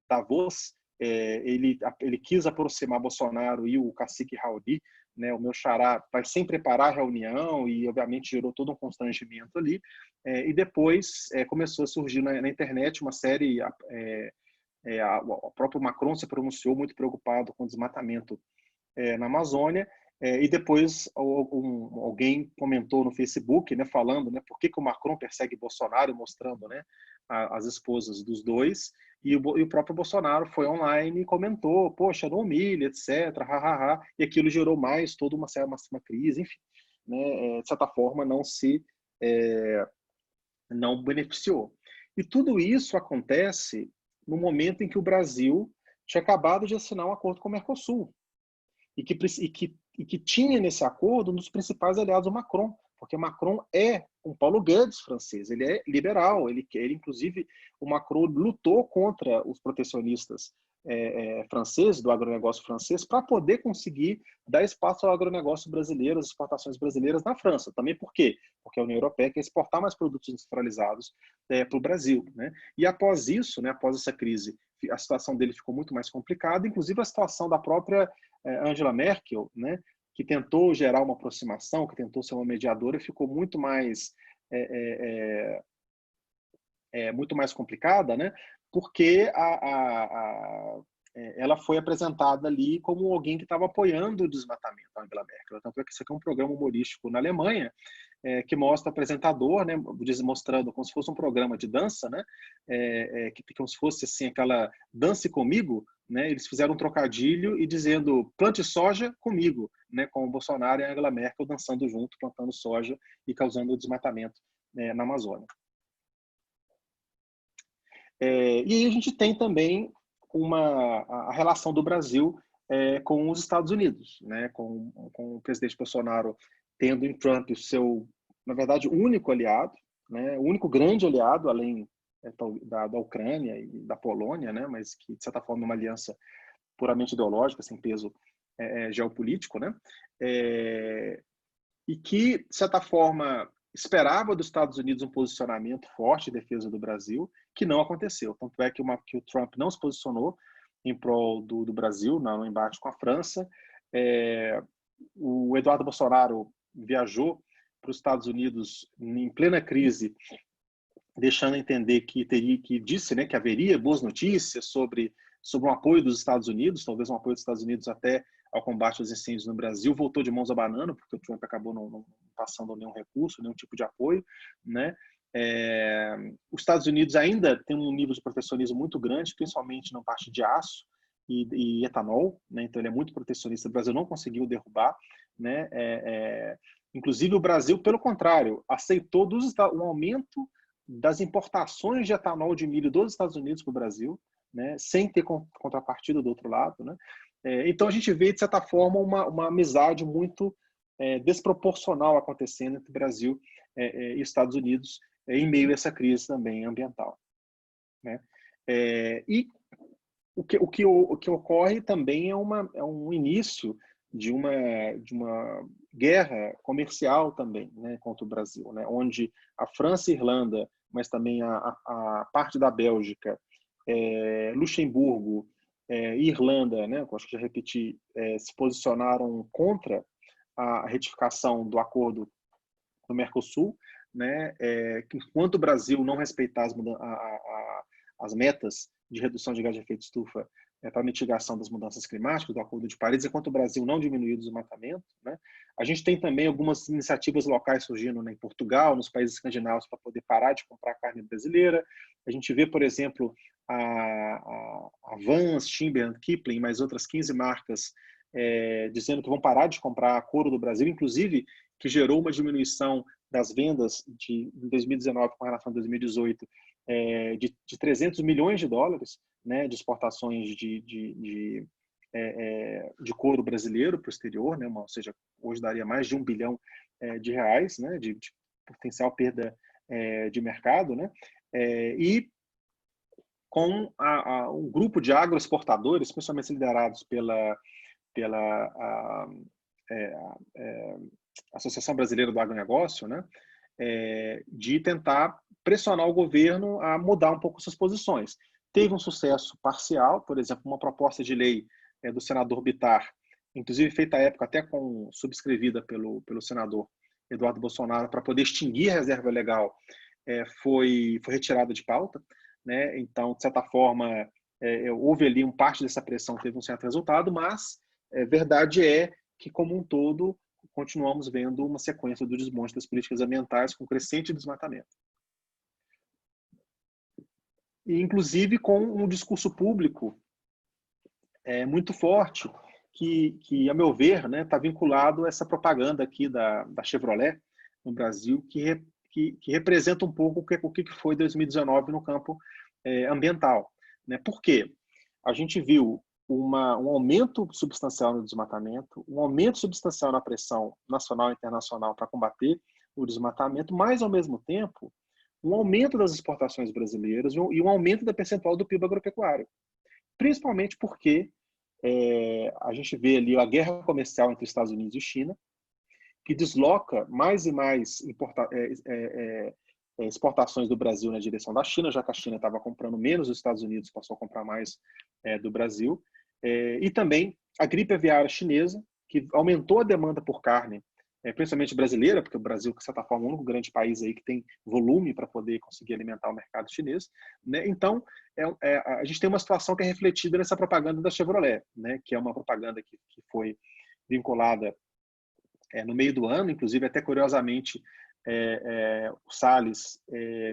Davos, ele quis aproximar Bolsonaro e o cacique Raoni, né, o meu xará, sem preparar a reunião, e obviamente gerou todo um constrangimento ali. E depois começou a surgir na internet uma série. O próprio Macron se pronunciou muito preocupado com o desmatamento na Amazônia. E depois alguém comentou no Facebook, né, falando, né, por que o Macron persegue Bolsonaro, mostrando, né, as esposas dos dois, e o próprio Bolsonaro foi online e comentou, poxa, não humilha, etc, hahaha, e aquilo gerou mais toda uma crise, enfim, né, de certa forma não beneficiou. E tudo isso acontece no momento em que o Brasil tinha acabado de assinar um acordo com o Mercosul, e que tinha nesse acordo um dos principais aliados do Macron, porque Macron é um Paulo Guedes francês, ele é liberal, ele inclusive, o Macron lutou contra os protecionistas franceses, do agronegócio francês, para poder conseguir dar espaço ao agronegócio brasileiro, às exportações brasileiras na França. Também por quê? Porque a União Europeia quer exportar mais produtos industrializados para o Brasil, né? E após isso, né, após essa crise, a situação dele ficou muito mais complicada, inclusive a situação da própria Angela Merkel, né, que tentou gerar uma aproximação, que tentou ser uma mediadora, ficou muito mais complicada, né, porque ela foi apresentada ali como alguém que estava apoiando o desmatamento, a Angela Merkel. Tanto é que isso aqui é um programa humorístico na Alemanha, que mostra o apresentador, né, mostrando como se fosse um programa de dança, né, como se fosse assim, aquela Dance Comigo, né, eles fizeram um trocadilho e dizendo plante soja comigo, né, com o Bolsonaro e a Angela Merkel dançando junto, plantando soja e causando desmatamento na Amazônia. E aí a gente tem também a relação do Brasil com os Estados Unidos, né, com o presidente Bolsonaro tendo em Trump o seu, na verdade, único aliado, né, o único grande aliado, além da Ucrânia e da Polônia, né, mas que, de certa forma, é uma aliança puramente ideológica, sem peso geopolítico, né, e que, de certa forma, esperava dos Estados Unidos um posicionamento forte em defesa do Brasil, que não aconteceu. Tanto é que o Trump não se posicionou em prol do Brasil, no embate com a França. O Eduardo Bolsonaro viajou para os Estados Unidos em plena crise, deixando entender que disse, né, que haveria boas notícias sobre um apoio dos Estados Unidos, talvez um apoio dos Estados Unidos até ao combate aos incêndios no Brasil. Voltou de mãos à banana, porque o Trump acabou não passando nenhum recurso, nenhum tipo de apoio, né? Os Estados Unidos ainda tem um nível de protecionismo muito grande, principalmente na parte de aço e etanol, né? Então ele é muito protecionista. O Brasil não conseguiu derrubar, né? Inclusive o Brasil, pelo contrário, aceitou um aumento das importações de etanol de milho dos Estados Unidos para o Brasil, né? Sem ter contrapartida do outro lado, né? Então a gente vê, de certa forma, uma amizade muito desproporcional acontecendo entre Brasil e Estados Unidos em meio a essa crise também ambiental, né? E o que ocorre também é um início de uma guerra comercial também, né, contra o Brasil, né, onde a França e a Irlanda, mas também a parte da Bélgica, Luxemburgo, Irlanda, né, eu acho que já repeti, se posicionaram contra a retificação do acordo do Mercosul, né, enquanto o Brasil não respeitar as metas de redução de gás de efeito de estufa para a mitigação das mudanças climáticas, do Acordo de Paris, enquanto o Brasil não diminuiu o desmatamento, né? A gente tem também algumas iniciativas locais surgindo, né, em Portugal, nos países escandinavos, para poder parar de comprar carne brasileira. A gente vê, por exemplo, a Vans, Timber, Kipling, mais outras 15 marcas dizendo que vão parar de comprar couro do Brasil, inclusive que gerou uma diminuição das vendas em 2019 com relação a 2018 de 300 milhões de dólares, né, de exportações de couro brasileiro para o exterior, né, ou seja, hoje daria mais de 1 bilhão de reais, né, de potencial perda de mercado, né, e com um grupo de agroexportadores, principalmente liderados pela Associação Brasileira do Agronegócio, né, de tentar pressionar o governo a mudar um pouco suas posições. Teve um sucesso parcial, por exemplo, uma proposta de lei do senador Bittar, inclusive feita à época até subscrevida pelo senador Eduardo Bolsonaro, para poder extinguir a reserva legal, foi retirada de pauta, né? Então, de certa forma, houve ali parte dessa pressão, teve um certo resultado, mas verdade é que, como um todo, continuamos vendo uma sequência do desmonte das políticas ambientais com crescente desmatamento. E, inclusive, com um discurso público muito forte, que a meu ver, né, está vinculado a essa propaganda aqui da Chevrolet no Brasil, que representa um pouco o que foi 2019 no campo ambiental. Né? Por quê? A gente viu um aumento substancial no desmatamento, um aumento substancial na pressão nacional e internacional para combater o desmatamento, mas, ao mesmo tempo, um aumento das exportações brasileiras e um aumento da percentual do PIB agropecuário. Principalmente porque a gente vê ali a guerra comercial entre Estados Unidos e China, que desloca mais e mais exportações do Brasil na direção da China, já que a China estava comprando menos dos Estados Unidos, passou a comprar mais do Brasil. E também a gripe aviária chinesa, que aumentou a demanda por carne, principalmente brasileira, porque o Brasil, de certa forma, é o único grande país aí que tem volume para poder conseguir alimentar o mercado chinês. Né? Então, a gente tem uma situação que é refletida nessa propaganda da Chevrolet, né? Que é uma propaganda que foi vinculada no meio do ano, inclusive, até curiosamente, o Salles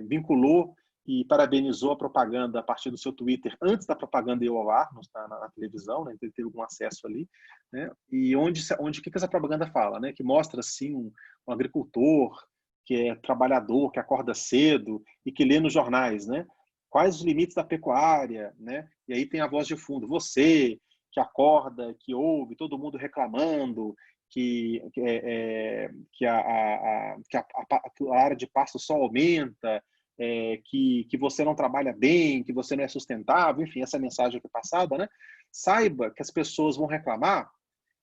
vinculou e parabenizou a propaganda a partir do seu Twitter antes da propaganda ir ao ar na televisão, né? Ele teve algum acesso ali, né? E o que essa propaganda fala, né? Que mostra assim um agricultor que é trabalhador, que acorda cedo e que lê nos jornais, né? Quais os limites da pecuária, né? E aí tem a voz de fundo, você que acorda, que ouve todo mundo reclamando, que a área de pasto só aumenta, que você não trabalha bem, que você não é sustentável, enfim, essa mensagem que é passada, né? Saiba que as pessoas vão reclamar,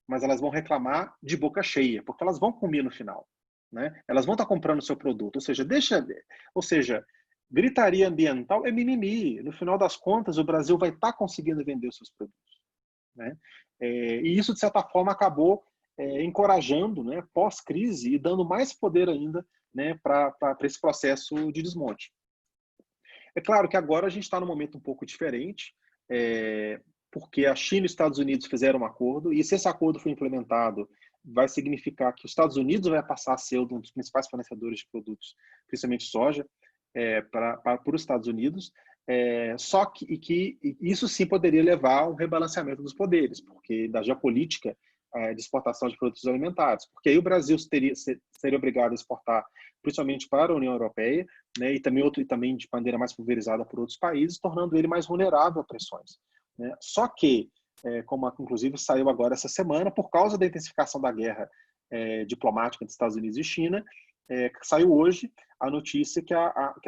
mas elas vão reclamar de boca cheia, porque elas vão comer no final, né? Elas vão estar comprando o seu produto, ou seja, gritaria ambiental é mimimi. No final das contas, o Brasil vai estar conseguindo vender os seus produtos, né? E isso, de certa forma, acabou encorajando, né, pós-crise, e dando mais poder ainda, né, para esse processo de desmonte. É claro que agora a gente está num momento um pouco diferente, porque a China e os Estados Unidos fizeram um acordo, e se esse acordo for implementado, vai significar que os Estados Unidos vai passar a ser um dos principais fornecedores de produtos, principalmente soja, para os Estados Unidos, só que isso sim poderia levar a um rebalanceamento dos poderes, porque da geopolítica de exportação de produtos alimentares, porque aí o Brasil seria obrigado a exportar principalmente para a União Europeia, né, e também de maneira mais pulverizada por outros países, tornando ele mais vulnerável a pressões. Né? Só que, como inclusive saiu agora essa semana, por causa da intensificação da guerra diplomática entre Estados Unidos e China, saiu hoje a notícia que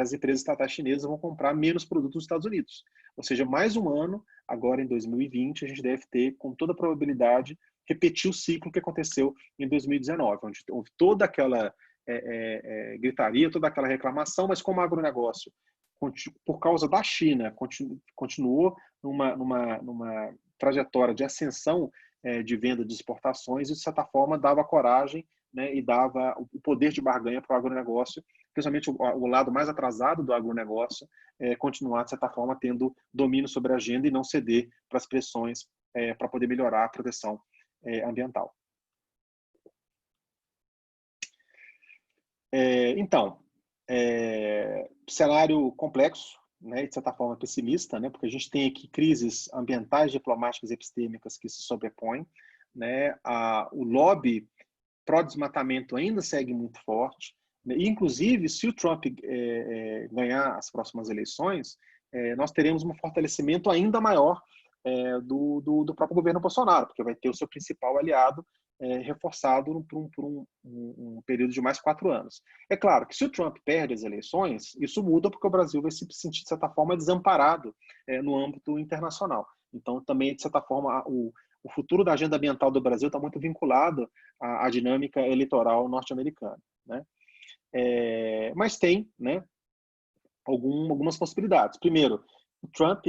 as empresas estatais chinesas vão comprar menos produtos dos Estados Unidos. Ou seja, mais um ano, agora em 2020, a gente deve ter, com toda probabilidade, repetir o ciclo que aconteceu em 2019, onde houve toda aquela gritaria, toda aquela reclamação, mas como o agronegócio, por causa da China, continuou numa trajetória de ascensão de venda de exportações, e, de certa forma, dava coragem, né, e dava o poder de barganha para o agronegócio, principalmente o lado mais atrasado do agronegócio, continuar, de certa forma, tendo domínio sobre a agenda e não ceder para as pressões para poder melhorar a proteção ambiental. Então, cenário complexo, né, de certa forma pessimista, né, porque a gente tem aqui crises ambientais, diplomáticas e epistêmicas que se sobrepõem, né, o lobby pró-desmatamento ainda segue muito forte, né, e inclusive se o Trump ganhar as próximas eleições, nós teremos um fortalecimento ainda maior do próprio governo Bolsonaro, porque vai ter o seu principal aliado reforçado por um período de mais 4 anos. É claro que se o Trump perde as eleições, isso muda porque o Brasil vai se sentir, de certa forma, desamparado no âmbito internacional. Então, também, de certa forma, o futuro da agenda ambiental do Brasil está muito vinculado à dinâmica eleitoral norte-americana, né? Mas tem, né, algumas possibilidades. Primeiro, o Trump,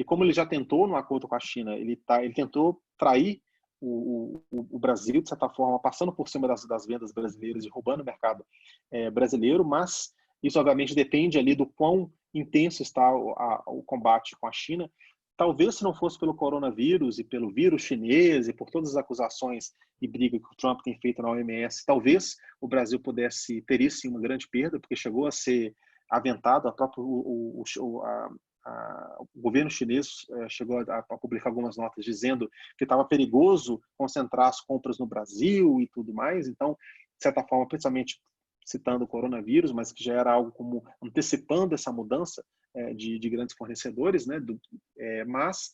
como ele já tentou no acordo com a China, ele tentou trair o Brasil, de certa forma, passando por cima das vendas brasileiras e roubando o mercado brasileiro, mas isso, obviamente, depende ali do quão intenso está o combate com a China. Talvez, se não fosse pelo coronavírus e pelo vírus chinês e por todas as acusações e briga que o Trump tem feito na OMS, talvez o Brasil teria sim uma grande perda, porque chegou a ser aventado, o governo chinês chegou a publicar algumas notas dizendo que estava perigoso concentrar as compras no Brasil e tudo mais. Então, de certa forma, principalmente citando o coronavírus, mas que já era algo como antecipando essa mudança de grandes fornecedores, né? Mas,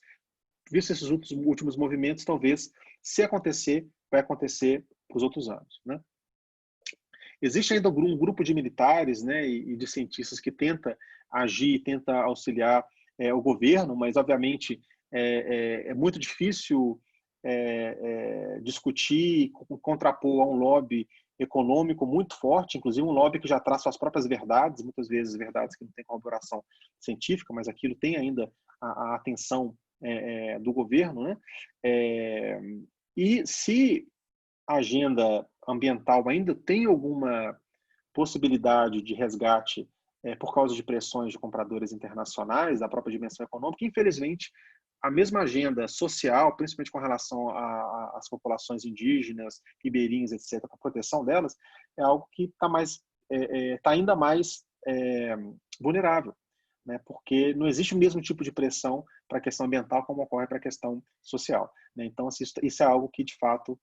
visto esses últimos movimentos, talvez, se acontecer, vai acontecer para os outros anos, né? Existe ainda um grupo de militares, né, e de cientistas que tenta agir, tenta auxiliar o governo, mas, obviamente, é muito difícil discutir, contrapor a um lobby econômico muito forte, inclusive um lobby que já traz suas próprias verdades, muitas vezes verdades que não têm corroboração científica, mas aquilo tem ainda a atenção do governo, né? E se a agenda ambiental ainda tem alguma possibilidade de resgate por causa de pressões de compradores internacionais, da própria dimensão econômica, infelizmente, a mesma agenda social, principalmente com relação às populações indígenas, ribeirinhas, etc., para a proteção delas, é algo que está ainda mais vulnerável, né? Porque não existe o mesmo tipo de pressão para a questão ambiental como ocorre para a questão social, né? Então, assim, isso é algo que, de fato,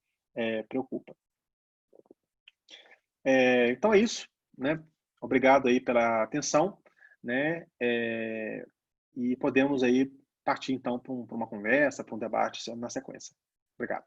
preocupa. Então é isso, né? Obrigado aí pela atenção, né? E podemos aí partir então para uma conversa, para um debate na sequência. Obrigado.